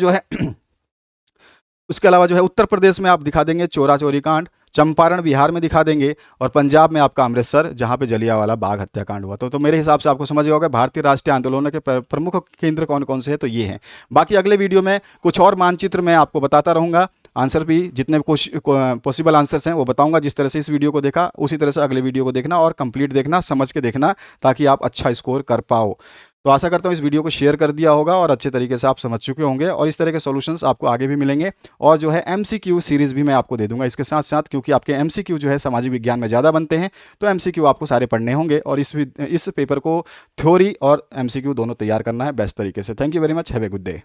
जो है उत्तर प्रदेश में आप दिखा देंगे चोरा चोरी कांड, चंपारण बिहार में दिखा देंगे, और पंजाब में आपका अमृतसर जहां पे जलियांवाला बाग हत्याकांड हुआ। तो मेरे हिसाब से आपको समझ गया होगा भारतीय राष्ट्रीय आंदोलनों के प्रमुख केंद्र कौन कौन से हैं, तो ये हैं। बाकी अगले वीडियो में कुछ और मानचित्र मैं आपको बताता रहूँगा, आंसर भी जितने पॉसिबल आंसर्स हैं वो बताऊंगा। जिस तरह से इस वीडियो को देखा उसी तरह से अगले वीडियो को देखना, और कंप्लीट देखना, समझ के देखना, ताकि आप अच्छा स्कोर कर पाओ। तो आशा करता हूँ इस वीडियो को शेयर कर दिया होगा और अच्छे तरीके से आप समझ चुके होंगे, और इस तरह के सॉल्यूशंस आपको आगे भी मिलेंगे। और जो है एमसीक्यू सीरीज़ भी मैं आपको दे दूंगा इसके साथ साथ, क्योंकि आपके एमसीक्यू जो है सामाजिक विज्ञान में ज़्यादा बनते हैं, तो एमसीक्यू आपको सारे पढ़ने होंगे, और इस पेपर को थ्योरी और एमसीक्यू दोनों तैयार करना है बेस्ट तरीके से। Thank you very much, have a good day.